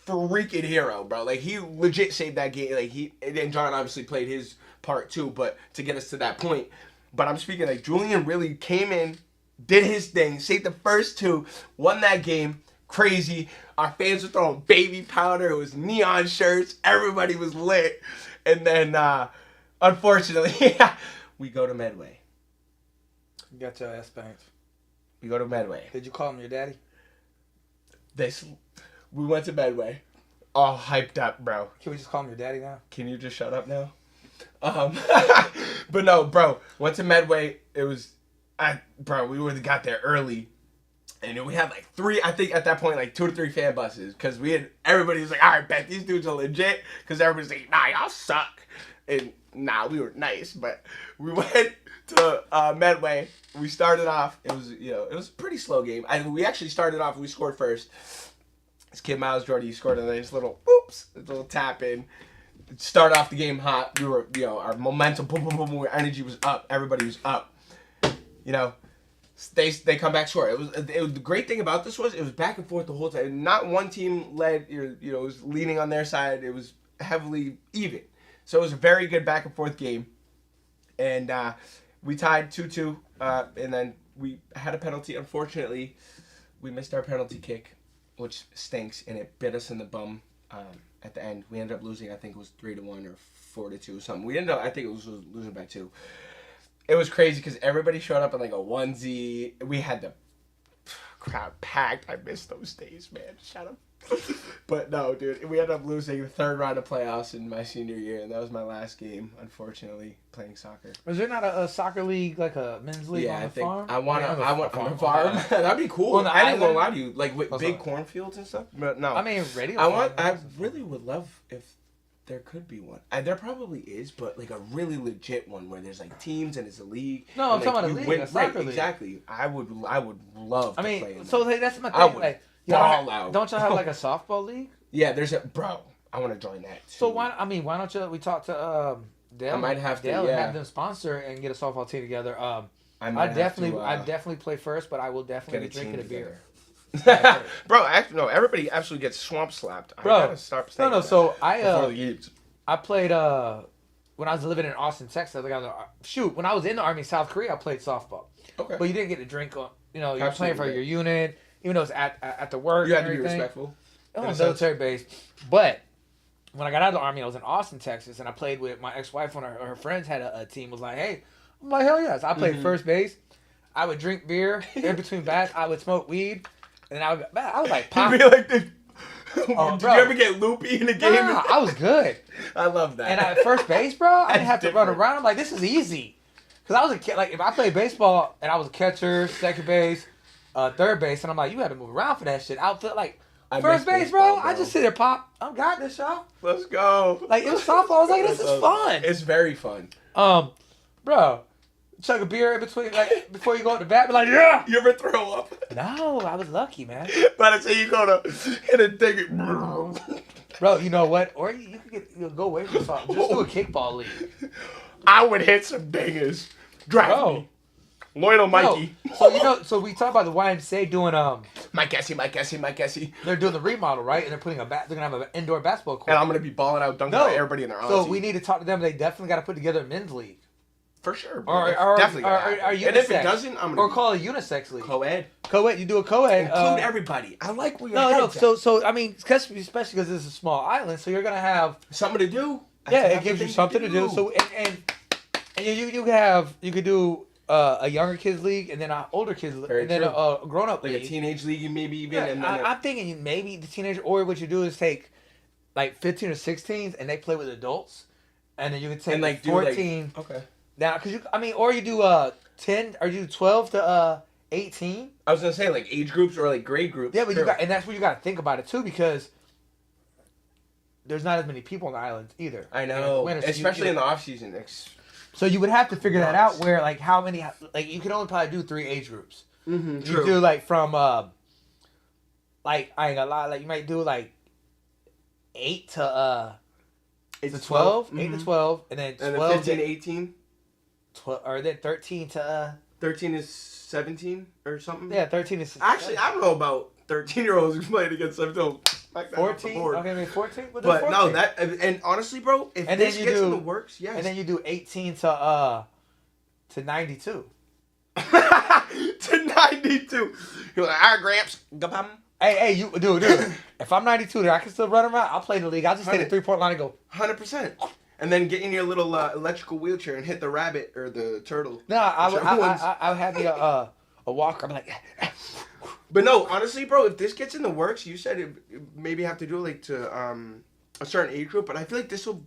freaking hero, bro. He legit saved that game. And John obviously played his part too, but to get us to that point. But I'm speaking Julian really came in, did his thing, saved the first 2, won that game. Crazy. Our fans were throwing baby powder. It was neon shirts. Everybody was lit. And then, unfortunately, we go to Medway. You got your ass spanked. We go to Medway. Did you call him your daddy? We went to Medway. All hyped up, bro. Can we just call him your daddy now? Can you just shut up now? But no, bro. Went to Medway. It was, we would have got there early. And we had 3, I think at that point, 2 to 3 fan buses. Because everybody was like, all right, bet these dudes are legit. Because everybody's like, nah, y'all suck. And we were nice. But we went to Medway. We started off. It was, it was a pretty slow game. We actually started off, we scored first. This kid, Miles Jordy, scored a nice little tap in. Start off the game hot. We were, our momentum, boom, boom, boom, our energy was up. Everybody was up. They come back short. It was the great thing about this was it was back and forth the whole time. Not one team led, it was leaning on their side. It was heavily even. So it was a very good back and forth game. And we tied 2-2, and then we had a penalty. Unfortunately, we missed our penalty kick, which stinks, and it bit us in the bum at the end. We ended up losing, I think it was 3-1 or 4-2, something. We ended up, I think it was losing by 2. It was crazy because everybody showed up in a onesie. We had the crowd packed. I miss those days, man. Shut up. But no, dude, we ended up losing the third round of playoffs in my senior year, and that was my last game, unfortunately, playing soccer. Was there not a soccer league, like a men's league on the farm? I want on the farm. That'd be cool. On the I didn't island? lie to you, like with big cornfields and stuff. But no, I mean, radio. I really would love if there could be one. There probably is, but like a really legit one where there's like teams and it's a league. No, I'm and, talking like, about a you league, a soccer league. Exactly. I would love. I to mean, play in so that. like, that's my I thing. would Like, ball out. don't y'all have like a softball league? Yeah, there's a bro. I want to join that too. So why don't you? We talk to Dale. I might have to, Dale and yeah. have them sponsor and get a softball team together. I definitely play first, but I will definitely be drinking a beer. Bro, actually, no. Everybody absolutely gets swamp slapped. Bro, I gotta start saying that So before the games. I played when I was living in Austin, Texas. Like when I was in the Army in South Korea, I played softball. Okay. But you didn't get to drink on. You know, you're Absolutely, playing for your unit, even though it's at the work. You and had to be everything. respectful. On a military base. But when I got out of the Army, I was in Austin, Texas, and I played with my ex-wife when her friends had a team. Was like, hey, I'm like, hell yes. I played first base. I would drink beer in between bats. I would smoke weed, and then I would like pop. You'd be like this. Oh, Did bro. you ever get loopy in a game? Nah, I was good. I love that. And at first base, bro, I didn't have That's to run different. around. I'm like, this is easy. Because I was like, if I played baseball and I was a catcher, second base, third base, and I'm like, you had to move around for that shit. I feel like I first miss base, bro, baseball, I just sit there, pop. I got this, y'all. Let's go. Like, it was softball. I was like, this is fun. It's very fun. Bro, chug a beer in between, like, before you go to bat, be like, yeah. You ever throw up? No, I was lucky, man. By the time you go to hit a thing. Bro, you know what? Or you could go away from softball. Just do a kickball league. I would hit some bangers. Drive Bro. me. Lionel Mikey. No, so we talk about the YMCA doing Mike Gessie. they're doing the remodel, right? And they're putting they're gonna have an indoor basketball court. And I'm gonna be balling out, dunking on everybody in their So Aussie. we need to talk to them. They definitely got to put together a men's league. For sure, bro. Or Definitely. unisex. And if it doesn't, I'm gonna or call it a unisex league. co-ed. Co-ed. You do a co-ed. Include everybody. I like where your No. head's at. So I mean, especially because this is a small island, so you're gonna have Something to do. yeah, That's it gives you the something thing to do. So and you could do a younger kids league and then an older kids league Very and then true. a grown up like league. a teenage league, maybe even. Yeah, And then I'm thinking maybe the teenager, or what you do is take like 15 or 16s and they play with adults, and then you can take and like do 14 okay. now because or you do 10 or you do 12 to 18. I was gonna say like age groups or like grade groups. Yeah, but True. and that's where you got to think about it too, because there's not as many people on the island either. I know, Winter, so especially in the off season. So you would have to figure that out where like how many like you can only probably do 3 age groups. Mm-hmm, You do like from like I ain't gonna lie, like you might do like 8 to 12, 8 to 12, and then 12 and then 15 to to 18. 12, or then 13 to 13 is 17 or something. yeah, 13 is Actually, I don't know about 13-year-olds who playing against 17. 14. Okay, maybe 14. But 14. no, that and honestly, bro, if And this then you gets in do- the works, yes. and then you do 18 to 92. to 92. You're like, all right, Gramps. Gabam. Hey, you dude. If I'm 92, I can still run around. I'll play the league. I'll just take the 3-point line and go. 100%. And then get in your little electrical wheelchair and hit the rabbit or the turtle. No, I would Whichever have a walker. I'm like, But no, honestly, bro, if this gets in the works, you said it maybe have to do like to a certain age group, but I feel like this will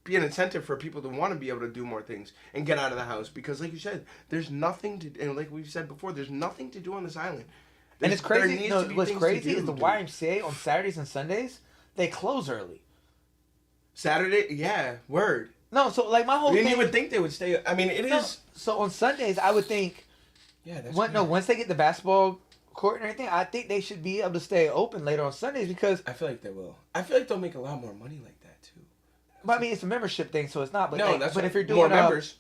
be an incentive for people to want to be able to do more things and get out of the house because, like you said, there's nothing to, and like we've said before, there's nothing to do on this island. and it's There crazy. needs No, to be what's things to crazy do, is the dude. YMCA on Saturdays and Sundays they close early. Saturday, yeah, word. No, so like my whole I didn't thing. even think they would stay. I mean, it No, is. so on Sundays, I would think. Yeah, that's Once they get the basketball court and everything, I think they should be able to stay open later on Sundays because. I feel like they will. I feel like they'll make a lot more money like that too. But I mean, it's a membership thing, so it's not. But No, like, that's but right. if you're doing more members,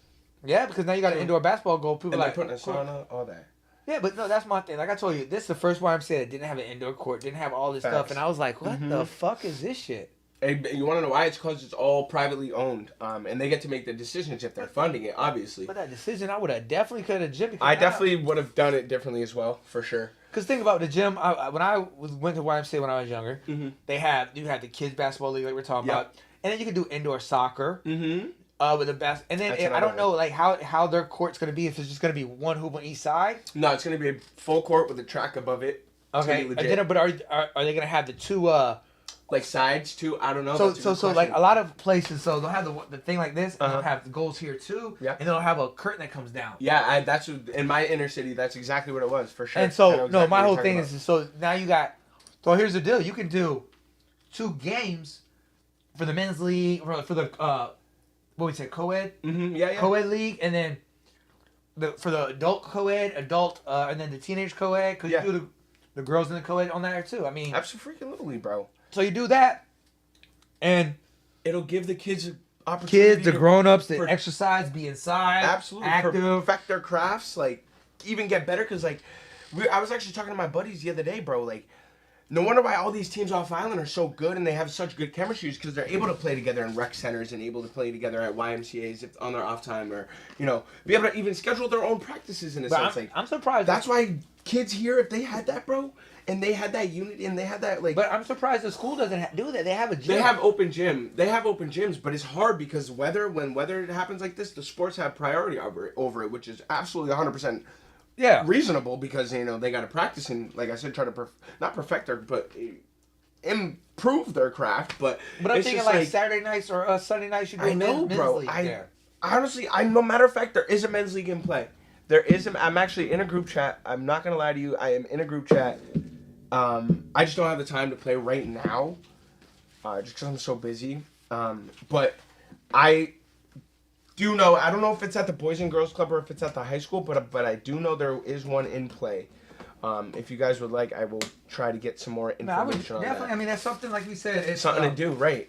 yeah, because now you got an indoor basketball goal. People and like they're putting a sauna, all that. yeah, but no, that's my thing. Like I told you, this is the first YMCA that didn't have an indoor court, didn't have all this stuff, Facts. and I was like, what the fuck is this shit? And you want to know why? It's because it's all privately owned, and they get to make the decisions if they're funding it. Obviously, But that decision, I would have definitely could have gym. I definitely would have done it differently as well, for sure. Because think about the gym. When I went to YMCA when I was younger, Mm-hmm. you had the kids basketball league like we're talking Yep. about, and then you could do indoor soccer. Mm-hmm. With the best, and then That's I don't another know like how their court's gonna be. If it's just gonna be one hoop on each side. No, it's gonna be a full court with a track above it. It's Okay, gonna be and legit. then, but are they gonna have the two? Like sides too? I don't know. So That's a good like question. a lot of places, so they'll have the thing like this, and Uh-huh. they'll have the goals here too, Yeah. and they'll have a curtain that comes down. Yeah, that's in my inner city. That's exactly what it was for sure. And I so know exactly my what whole you're thing talking is so now you got. So here's the deal: you can do 2 games for the men's league for the what we say co-ed about. Yeah. co-ed league, and then for the adult co-ed and then the teenage co-ed because Yeah. you do the girls in the co-ed on there too. I mean, Absolutely, bro. so you do that, and It'll give the kids an opportunity. kids, the grown-ups, to per- exercise, be inside, absolutely active. perfect their crafts, like even get better. Cause like, I was actually talking to my buddies the other day, bro. Like, no wonder why all these teams off island are so good and they have such good chemistry, because they're able to play together in rec centers and able to play together at YMCA's if on their off time, or be able to even schedule their own practices in a But sense. I'm surprised. That's why kids here, if they had that, bro, and they had that unity and they had that like. But I'm surprised the school doesn't do that. They have a gym. They have open gym. They have open gyms, but it's hard because when weather happens like this, the sports have priority over it, which is absolutely 100% yeah. reasonable because they got to practice and, like I said, try to not perfect their but improve their craft. But But I'm it's thinking just like Saturday nights or Sunday nights. You do I know, men's bro. league there. Honestly, no matter of fact, there is a men's league in play. I'm actually in a group chat. I'm not gonna lie to you. I am in a group chat. I just don't have the time to play right now, just because I'm so busy. But I do know. I don't know if it's at the Boys and Girls Club or if it's at the high school, but I do know there is one in play. If you guys would like, I will try to get some more No, I would information on definitely. that. I mean, that's something like we said. It's Something to do, right?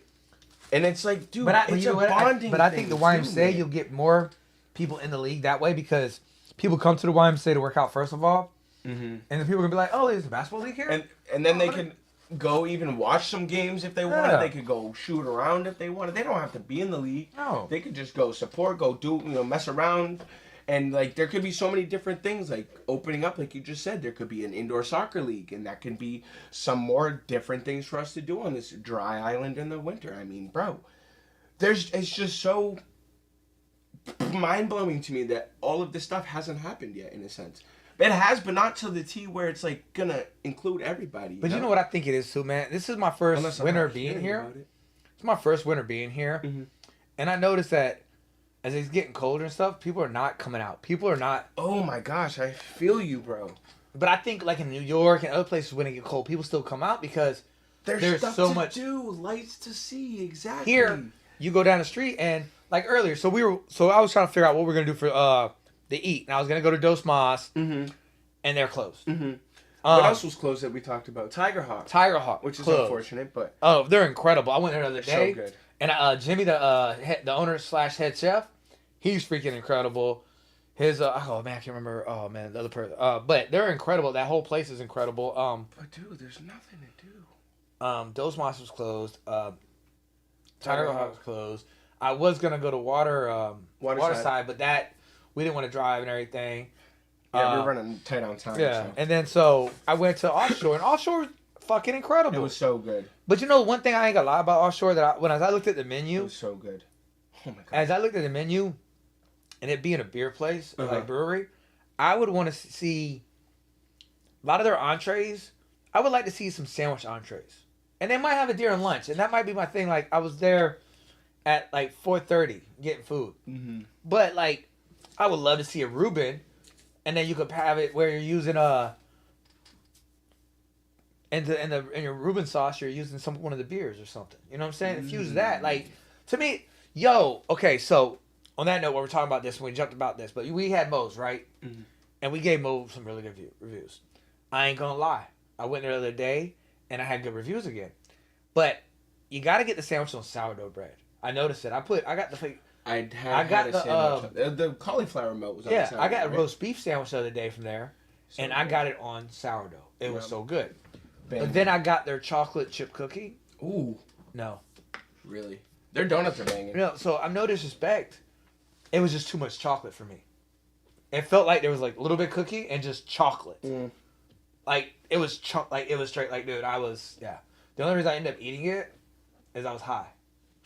And it's like, dude, But it's you a know what? bonding. But I think the thing, YMCA too, man. you'll get more people in the league that way because people come to the YMCA to work out first of all, and then people are gonna be like, "Oh, there's a basketball league here." And then they can go even watch some games if they wanted. Yeah. They could go shoot around if they wanted. They don't have to be in the league. No. They could just go support, go do, mess around. And like there could be so many different things like opening up, like you just said. There could be an indoor soccer league, and that can be some more different things for us to do on this dry island in the winter. I mean, bro, it's just so mind blowing to me that all of this stuff hasn't happened yet. In a sense, it has, but not to the T where it's like gonna include everybody. But you know what I think it is too, man. This is my first Unless I'm winter not being hearing here. about it. It's my first winter being here, Mhm. and I noticed that as it's getting colder and stuff, people are not coming out. People are not. Oh my gosh, I feel you, bro. But I think like in New York and other places when it get cold, people still come out because There's stuff so to much do, lights to see, exactly. here. You go down the street and like earlier, so I was trying to figure out what we're gonna do for the eat, and I was gonna go to Dos Mas, Mm-hmm. and they're closed. Mm-hmm. What else was closed that we talked about? Tiger Hawk. Tiger Hawk, Which is closed. unfortunate, but Oh, they're incredible. I went there the other day, so good. and Jimmy, the owner / head chef, he's freaking incredible. His oh man, I can't remember. Oh man, the other person. But they're incredible. That whole place is incredible. But dude, there's nothing to do. Dos Mas was closed. Tiger Hawk was closed. I was gonna go to Waterside, but that we didn't want to drive and everything. Yeah, we were running tight on time. Yeah, So. and then so I went to offshore, and offshore was fucking incredible. It was so good. But you know, one thing I ain't gonna lie about offshore that when I looked at the It menu, was so good. Oh my god. as I looked at the menu, and it being a beer place, Uh-huh. like brewery, I would want to see a lot of their entrees. I would like to see some sandwich entrees, and they might have it during lunch, and that might be my thing. Like I was there at like 4:30 getting food, Mm-hmm. but like I would love to see a Reuben, and then you could have it where you're using in your Reuben sauce, you're using one of the beers or something. You know what I'm saying? Infuse that. Like to me, okay, so on that note, while we're talking about this, we jumped about this, but we had Moe's, right? Mhm. And we gave Mo some really good reviews. I ain't gonna lie. I went there the other day and I had good reviews again. But you gotta get the sandwich on sourdough bread. I noticed it. I got the I got had a the, sandwich. The cauliflower melt was on yeah, the side, I got a right? roast beef sandwich the other day from there, So and I good. got it on sourdough. It was Yeah. so good. Bam. But then I got their chocolate chip cookie. Ooh, No. really? Their donuts are banging. No, so I'm no disrespect. It was just too much chocolate for me. It felt like there was like a little bit cookie and just chocolate. Mm. Like it was it was straight like dude, The only reason I ended up eating it is I was high.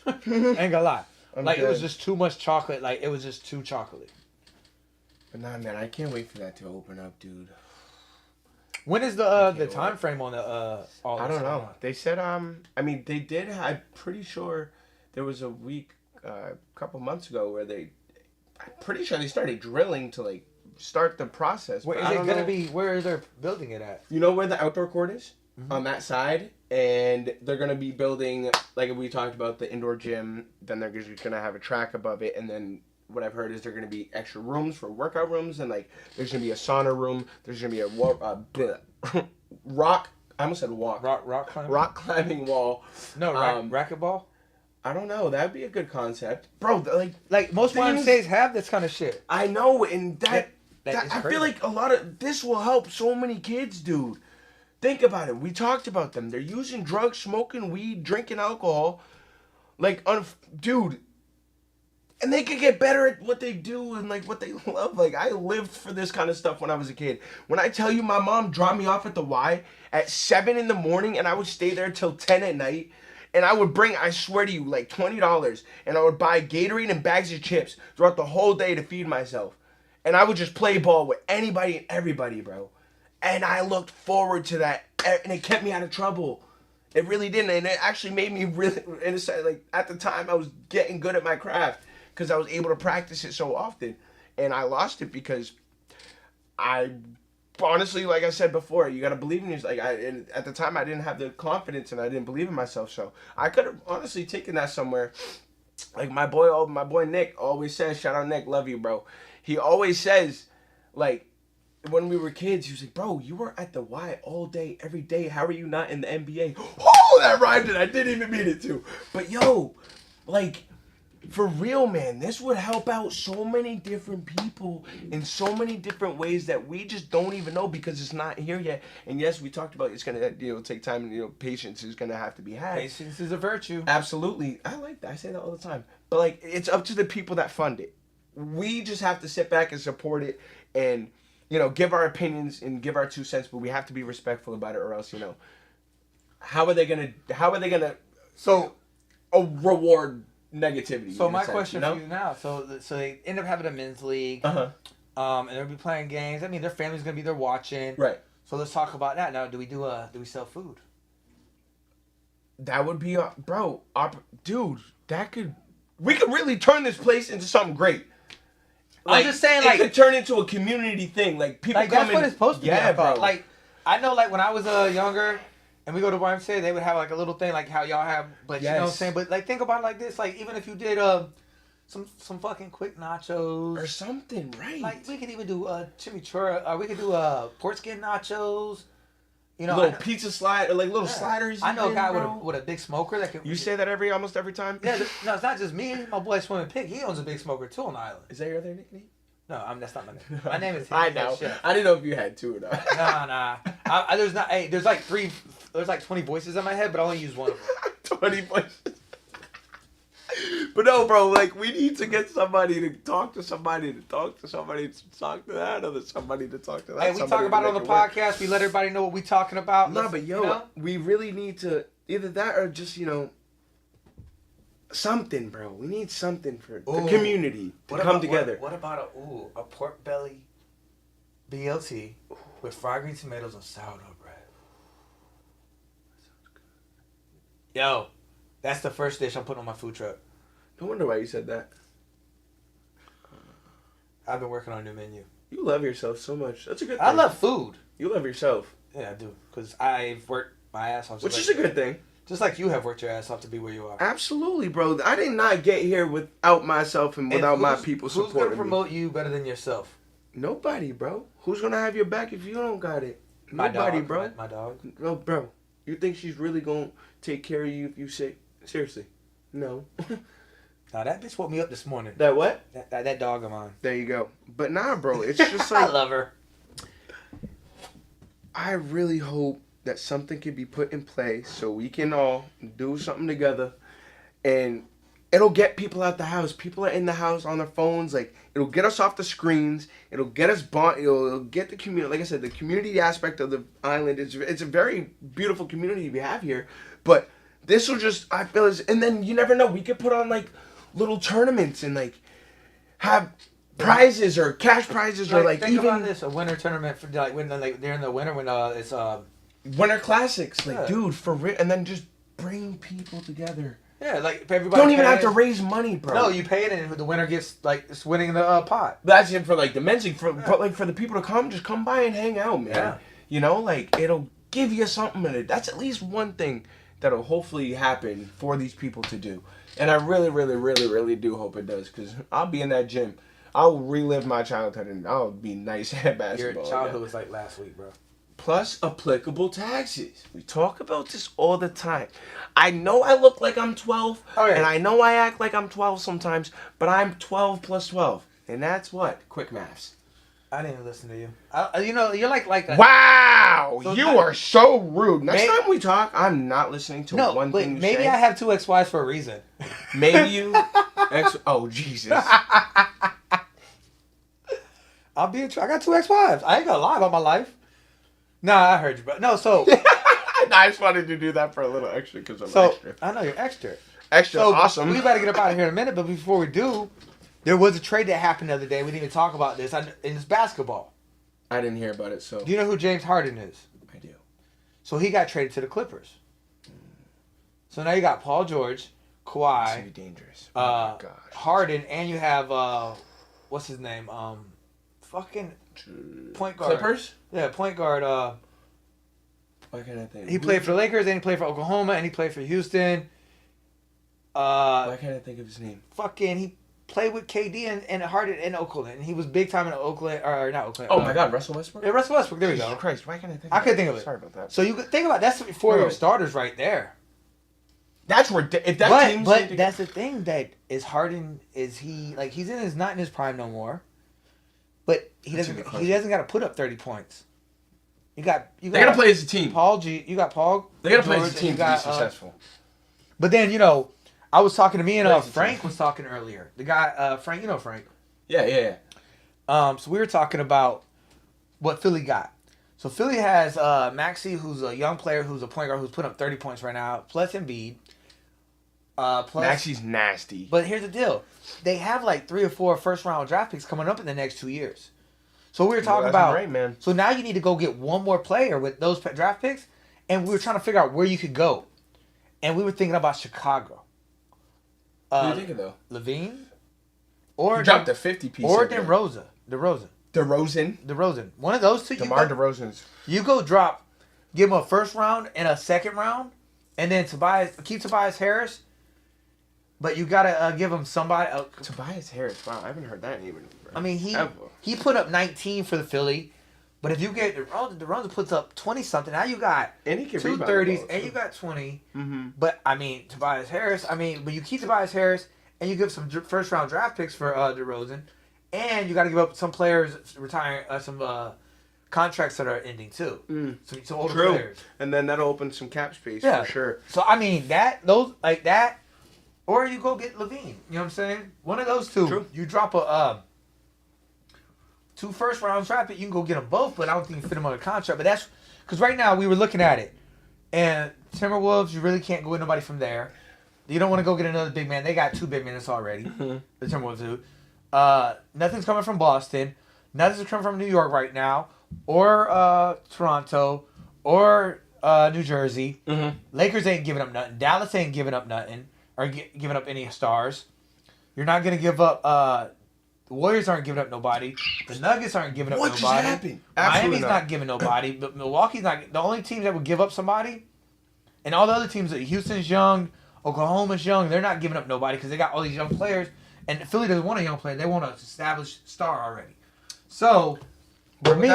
I ain't gonna lie. Like it was just too much chocolate. Like it was just too chocolate. But nah, man, I can't wait for that to open up, dude. When is the time frame on the all I this don't know. going on? They said I mean they did. I'm pretty sure there was a week a couple months ago where I'm pretty sure they started drilling to like start the process. Where but is I it don't gonna know. be? Where they're building it at? You know where the outdoor court is? Mm-hmm. On that side, and they're gonna be building, like we talked about, the indoor gym. Then they're just gonna have a track above it, and then what I've heard is they're gonna be extra rooms for workout rooms, and like there's gonna be a sauna room. There's gonna be a rock. I almost said walk. Rock climbing. Rock climbing wall. No, racquetball. I don't know. That'd be a good concept, bro. Like most YMCA's have this kind of shit. I know, and that is I crazy. feel like a lot of this will help so many kids, dude. Think about it. We talked about them. They're using drugs, smoking weed, drinking alcohol. Like, dude. And they could get better at what they do and, like, what they love. Like, I lived for this kind of stuff when I was a kid. When I tell you my mom dropped me off at the Y at 7 in the morning and I would stay there till 10 at night. And I would bring, I swear to you, like $20. And I would buy Gatorade and bags of chips throughout the whole day to feed myself. And I would just play ball with anybody and everybody, bro. And I looked forward to that, and it kept me out of trouble. It really didn't, and it actually made me really, in a sense, like at the time, I was getting good at my craft because I was able to practice it so often, and I lost it because I, honestly, like I said before, you gotta believe in yourself. Like and at the time, I didn't have the confidence, and I didn't believe in myself, so I could have honestly taken that somewhere. Like my boy Nick always says, shout out Nick, love you, bro. He always says, like, when we were kids, he was like, bro, you were at the Y all day, every day. How are you not in the NBA? Oh, that rhymed it. I didn't even mean it to. But yo, like, for real, man, this would help out so many different people in so many different ways that we just don't even know because it's not here yet. And yes, we talked about it's gonna take time and patience is gonna have to be had. Patience is a virtue. Absolutely. I like that. I say that all the time. But like it's up to the people that fund it. We just have to sit back and support it and give our opinions and give our 2 cents, but we have to be respectful about it or else, how are they gonna reward negativity? So my question for you now, so they end up having a men's league, and they'll be playing games. I mean, their family's gonna be there watching. Right. So let's talk about that now. Do we sell food? That would be, dude. We could really turn this place into something great. I'm just saying, like, it could turn into a community thing. Like people like come that's in. what it's supposed to be. Yeah, bro. Like I know, like when I was younger, and we go to YMCA, they would have like a little thing like how y'all have, but you know what I'm saying. But like think about it like this, like even if you did some fucking quick nachos or something, right? Like we could even do chimichurri. We could do pork skin nachos. Little pizza slide or like little sliders. I know a guy with a big smoker that can. You say that almost every time. Yeah, no, it's not just me. My boy Swimming Pig, he owns a big smoker too on the island. Is that your other nickname? No, that's not my name. My name is. I know. I didn't know if you had 2 or not. Nah. There's not. Hey, there's like 20 voices in my head, but I only use one of them. 20 voices. But no, bro, like, we need to get somebody to talk to somebody to talk to somebody to talk to that other somebody to talk to that. Hey, we talk about it on the podcast. We let everybody know what we talking about. No, but we really need to either that or just, something, bro. We need something for the community to come together. What about a pork belly BLT with fried green tomatoes and sourdough bread? That sounds good. Yo, that's the first dish I'm putting on my food truck. No wonder why you said that. I've been working on a new menu. You love yourself so much. That's a good thing. I love food. You love yourself. Yeah, I do. Because I've worked my ass off. Which is a good thing. Just like you have worked your ass off to be where you are. Absolutely, bro. I did not get here without myself and without my people supporting me. Who's going to promote you better than yourself? Nobody, bro. Who's going to have your back if you don't got it? Nobody, bro. My dog. No, bro. You think she's really going to take care of you if you sick? Seriously. No. Nah, that bitch woke me up this morning. That what? That dog of mine. There you go. But nah, bro. It's just like... I love her. I really hope that something can be put in place so we can all do something together and it'll get people out the house. People are in the house on their phones. Like, it'll get us off the screens. It'll get us it'll get the community. Like I said, the community aspect of the island, it's a very beautiful community we have here. But this will just, I feel, and then you never know. We could put on like little tournaments and like have prizes or cash prizes or like think even about this, a winter tournament for like when like during the winter when it's winter classics. Like, Yeah. dude, for real, and then just bring people together. yeah, like if everybody Don't even have pays- to raise money, bro. No, you pay it and the winner gets like it's winning the pot. That's it for like the men's league. But like for the people to come, just come by and hang out, man. Yeah. You know, like it'll give you something in it. That's at least one thing that'll hopefully happen for these people to do. And I really, really, really, really do hope it does, because I'll be in that gym. I'll relive my childhood and I'll be nice at basketball. Your childhood again. was like last week, bro. Plus applicable taxes. We talk about this all the time. I know I look like I'm 12, Oh, yeah. and I know I act like I'm 12 sometimes, but I'm 12 plus 12. And that's what? Quick maths. I didn't even listen to you. You know, you're like a, Wow! So you I- are so rude. Next May- time we talk, I'm not listening to no, one but thing you maybe say. I have two ex-wives for a reason. Maybe you... Oh, Jesus. I'll be. I got two ex-wives. I ain't gonna lie about my life. Nah, I heard you, bro. No, so I just wanted to do that for a little extra because I'm so extra. I know you're extra. Extra So awesome. we better get up out of here in a minute. But before we do, there was a trade that happened the other day. We didn't even talk about this. In this basketball. I didn't hear about it, so Do you know who James Harden is? I do. So he got traded to the Clippers. So now you got Paul George, It's Kawhi, gonna be dangerous. Oh my gosh. Harden, and you have what's his name? Fucking point guard. Clippers? Yeah, point guard. Why can't I think? He played for the Lakers, and he played for Oklahoma, and he played for Houston. Why can't I think of his name? Fucking, he played with KD and Harden in Oakland, and he was big time in Oakland, or not Oakland. Oh my God, Russell Westbrook. Yeah, Russell Westbrook. There we Jesus go. Christ, why can't I think? I of couldn't that? think of it. Sorry about that. So you think about that's four of your Bro. starters right there. That's where if that team's But that's the thing that is Harden is he like he's not in his prime no more. But That's a good he question. doesn't got to put up 30 points. You got they gotta play as a team. Paul G. You got Paul. They gotta play George, as a and team you to be got, successful. But then I was talking to me and Play as a Frank team. was talking earlier. The guy Frank, you know Frank. Yeah. So we were talking about what Philly got. So Philly has Maxey, who's a young player, who's a point guard, who's putting up 30 points right now, plus Embiid. Plus, Maxey's nasty. but here's the deal: they have like 3 or 4 first-round draft picks coming up in the next 2 years. So we were talking that's about. great, man. So now you need to go get one more player with those draft picks, and we were trying to figure out where you could go, and we were thinking about Chicago. What are you thinking though? Levine, or He dropped a 50 piece. or in there. DeRozan. DeRozan. One of those two. DeMar DeRozan's. You go give him a first round and a second round, and then keep Tobias Harris, but you gotta give him somebody. Tobias Harris. Wow, I haven't heard that name in I mean, ever. he put up 19 for the Philly, but if you get DeRozan puts up 20 something, now you got And he can 2 rebound the 30s ball, and too. you got 20. Mm-hmm. But I mean, Tobias Harris. But you keep Tobias Harris and you give some first round draft picks for DeRozan, and you got to give up some players retiring, some contracts that are ending too. Some older True. players. And then that'll open some cap space Yeah. for sure. So I mean those like that, or you go get Levine. You know what I'm saying? One of those two. True. You drop a 2 first round draft pick. You can go get them both, but I don't think you fit them on a contract. But that's because right now we were looking at it, and Timberwolves, you really can't go with nobody from there. You don't want to go get another big man. They got 2 big men already. The Timberwolves do. Nothing's coming from Boston. Nothing's coming from New York right now, or Toronto, or New Jersey. Mm-hmm. Lakers ain't giving up nothing. Dallas ain't giving up nothing, or giving up any stars. You're not gonna give up. The Warriors aren't giving up nobody. The Nuggets aren't giving up What just nobody. happened? Absolutely Miami's not giving nobody. But Milwaukee's not. The only teams that would give up somebody, and all the other teams, Houston's young, Oklahoma's young. They're not giving up nobody because they got all these young players. And Philly doesn't want a young player. They want an established star already. So, for me,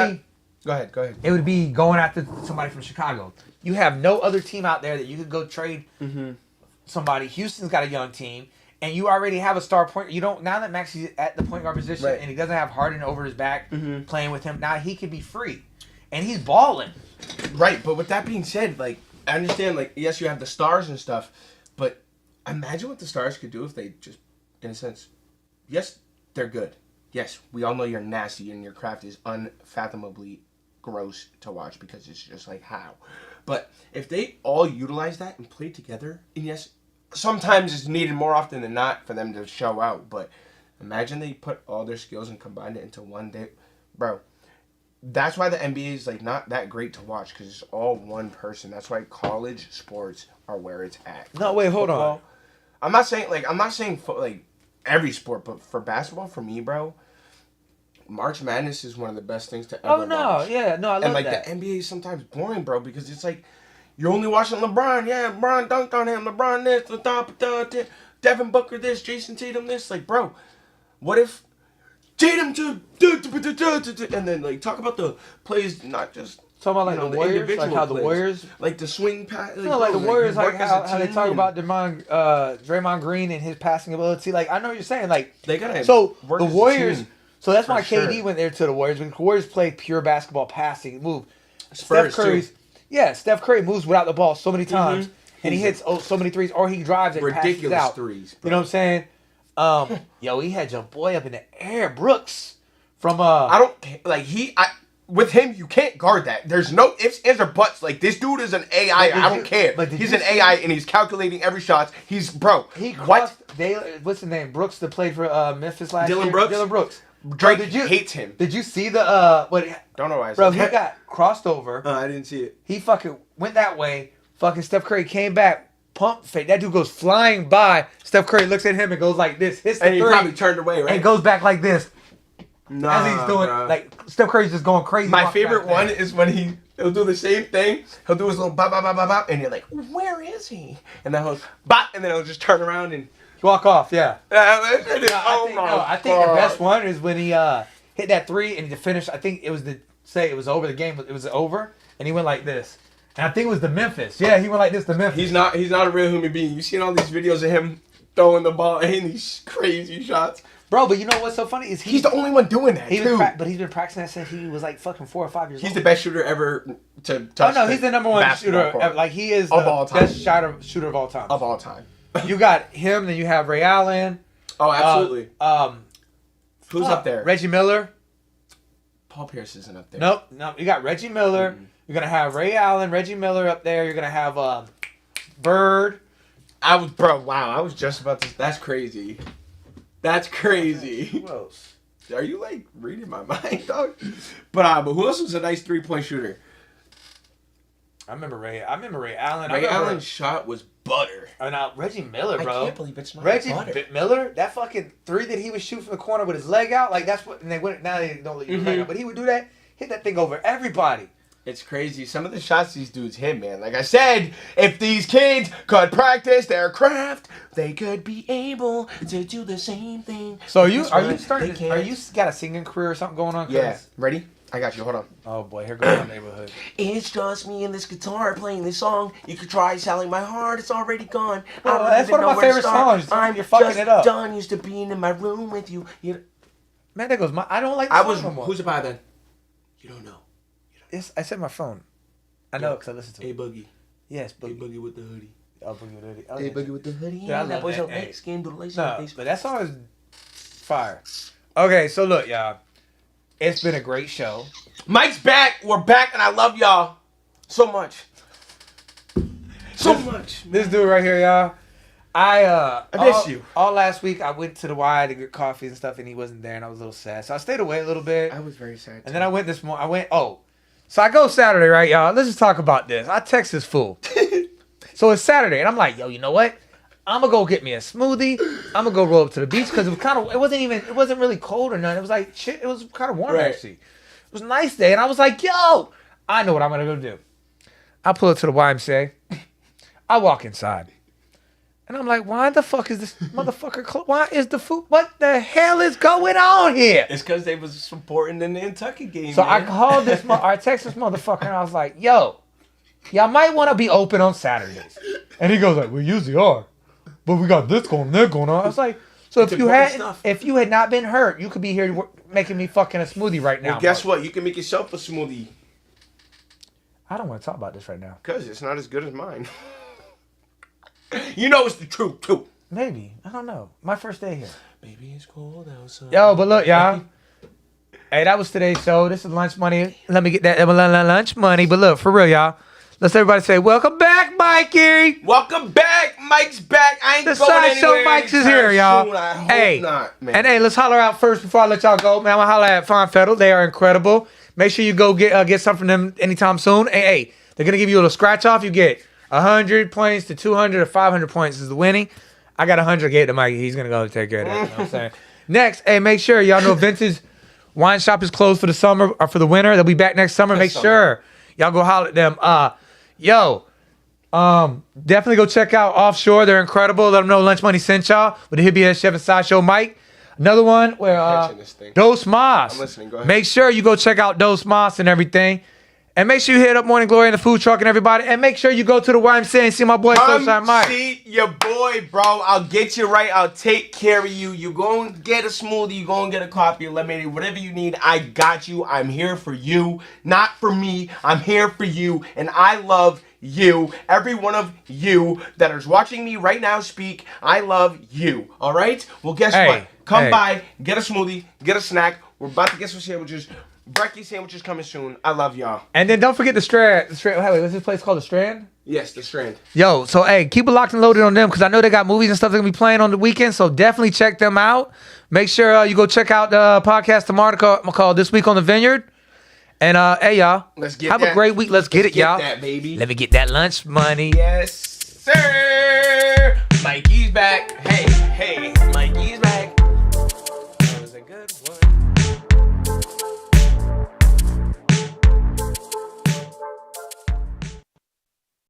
Go ahead. it would be going after somebody from Chicago. You have no other team out there that you could go trade somebody. Houston's got a young team, and you already have a star point. You don't now that Maxey's at the point guard position, Right. and he doesn't have Harden over his back playing with him. Now he can be free, and he's balling. Right, but with that being said, like, I understand, like, yes, you have the stars and stuff, but imagine what the stars could do if they just, in a sense, yes, they're good. Yes, we all know you're nasty and your craft is unfathomably gross to watch because it's just like, how? But if they all utilize that and play together, and yes, sometimes it's needed more often than not for them to show out. But imagine they put all their skills and combined it into one day, bro. That's why the NBA is like not that great to watch because it's all one person. That's why college sports are where it's at. No, wait, hold on. I'm not saying like every sport, but for basketball, for me, bro, March Madness is one of the best things to ever watch. Yeah, no, I love and like that. the NBA is sometimes boring, bro, because it's like you're only watching LeBron. Yeah, LeBron dunked on him. LeBron this, Devin Booker this, Jason Tatum this. Like, bro, what if Tatum and then like talk about the plays, not just Talking about like the Warriors, like how the Warriors, like the swing pass. Like, like the Warriors, like how they talk about Draymond Green and his passing ability. Like I know what you're saying, like they gotta so work the as a Warriors. team, So that's why KD sure. went there to the Warriors because the Warriors play pure basketball passing move. Spurs, Steph Curry moves without the ball so many times, and he hits so many threes, or he drives and ridiculous passes out. threes. Bro. You know what I'm saying? Yo, he had your boy up in the air, Brooks, from I don't like with him, you can't guard that. There's no ifs, ands, or buts. Like, this dude is an AI. I don't care. He's an AI, and he's calculating every shot. He's, bro. He crossed, what's his name? Brooks that played for Memphis last year? Dylan Brooks. Drake hates him. Did you see the, Don't know why I said bro, that. he got crossed over. I didn't see it. He fucking went that way. Fucking Steph Curry came back. Pump fake. That dude goes flying by. Steph Curry looks at him and goes like this. Hits the And he three. probably turned away, right? And goes back like this. Nah, as he's doing, bro. like, Steph Curry's just going crazy. My favorite one is when he'll do the same thing. He'll do his little bop, bop, bop, bop, bop, and you're like, where is he? And then he'll bop, and then he'll just turn around and walk off, yeah. I think the best one is when he hit that three and he finished. I think it was it was over. The game it was over, and he went like this. And I think it was the Memphis. Yeah, he went like this to Memphis. He's not a real human being. You've seen all these videos of him throwing the ball and hitting these crazy shots. Bro, but you know what's so funny is he's the only one doing that too. But he's been practicing that since he was like fucking 4 or 5 years old. He's the best shooter ever to touch. Oh no, he's the number one shooter. Court. Like he is of the all time. best shooter of all time. Of all time. You got him, then you have Ray Allen. Oh, absolutely. Who's up there? Reggie Miller. Paul Pierce isn't up there. Nope. You got Reggie Miller. Mm-hmm. You're gonna have Ray Allen, Reggie Miller up there. You're gonna have Bird. I was just about to. That's crazy. That's crazy. Who else? Are you like reading my mind, dog? But who else was a nice 3-point shooter? I remember Ray Allen. Ray Allen's shot was butter. Reggie Miller, bro. I can't believe it's not Reggie butter. Miller, that fucking three that he would shoot from the corner with his leg out, like that's what. And they wouldn't. Now they don't let you leg out, but he would do that. Hit that thing over everybody. It's crazy. Some of the shots these dudes hit, man. Like I said, if these kids could practice their craft, they could be able to do the same thing. So are you got a singing career or something going on? Yeah. Ready? I got you. Hold on. Oh boy, here goes my neighborhood. It's just me and this guitar playing this song. You could try selling my heart. It's already gone. Well, that's one of my favorite songs. You're fucking it up. Done. Used to being in my room with you. Man, that goes. I don't like. The song no more. Who's it by then? You don't know. I said my phone. I know because I listen to it. Boogie. Yes, Boogie. Boogie with the hoodie. Oh, Boogie with the hoodie. Oh, Hey, Boogie with the hoodie. Yeah, that boy's a light skin, do the lace no, but that song is fire. Okay, so look, y'all. It's been a great show. Mike's back. We're back, and I love y'all so much. So much. This dude right here, y'all. I miss you. All last week, I went to the Y to get coffee and stuff, and he wasn't there, and I was a little sad. So I stayed away a little bit. I was very sad. And then I went this morning. So I go Saturday, right, y'all? Let's just talk about this. I text this fool. So it's Saturday, and I'm like, yo, you know what? I'm gonna go get me a smoothie. I'm gonna go roll up to the beach because it wasn't really cold or nothing. It was like shit. It was kind of warm actually. It was a nice day, and I was like, yo, I know what I'm gonna go do. I pull up to the YMCA. I walk inside. And I'm like, why the fuck is this motherfucker why is the food? What the hell is going on here? It's because they was supporting the Nantucket game. So man. I called I texted this motherfucker, and I was like, yo, y'all might want to be open on Saturdays. And he goes like, we usually are. But we got this going, that going on. I was like, so if you had not been hurt, you could be here making me fucking a smoothie right now. Well, guess what? You can make yourself a smoothie. I don't want to talk about this right now. Because it's not as good as mine. You know it's the truth, too. Maybe. I don't know. My first day here. Baby, it's cold outside. Yo, but look, y'all. Hey, that was today's show. This is lunch money. Let me get that lunch money. But look, for real, y'all. Let's everybody say, welcome back, Mikey. Welcome back. Mike's back. I ain't The going Sideshow anywhere. Mike's is anytime here, y'all. soon. I hope Hey, not, man. and hey, let's holler out first before I let y'all go. Man, I'm gonna holler at Fine Fettle. They are incredible. Make sure you go get something from them anytime soon. Hey, they're gonna give you a little scratch off. You get 100 points to 200 or 500 points is the winning. I got 100 to get to Mikey. He's gonna go take care of that. You know what I'm saying? Next, hey, make sure y'all know Vince's wine shop is closed for the summer or for the winter. They'll be back next summer. Make sure y'all go holler at them. Definitely go check out Offshore. They're incredible. Let them know Lunch Money sent y'all with the Hippie Chef and Sideshow Mike. Another one where Catching this thing. Dose Mas. I'm listening. Go ahead. Make sure you go check out Dose Mas and everything. And make sure you hit up Morning Glory and the food truck and everybody. And make sure you go to the YMCA and see my boy Sunshine Mike. See your boy, bro. I'll get you right. I'll take care of you. You go and get a smoothie. You go and get a coffee, a lemonade, whatever you need. I got you. I'm here for you, not for me. I'm here for you, and I love you. Every one of you that is watching me right now speak, I love you. All right? Well, guess what? Come by, get a smoothie, get a snack. We're about to get some sandwiches. Brekkie sandwiches coming soon. I love y'all. And then don't forget the Strand. Wait, what's this place called? The Strand? Yes, the Strand. Yo, so hey, keep it locked and loaded on them because I know they got movies and stuff they're gonna be playing on the weekend. So definitely check them out. Make sure you go check out the podcast tomorrow called This Week on the Vineyard. And hey, y'all, Let's get have that. a great week. Let's get it, y'all. That, baby. Let me get that lunch money. Yes, sir. Mikey's back. Hey, hey.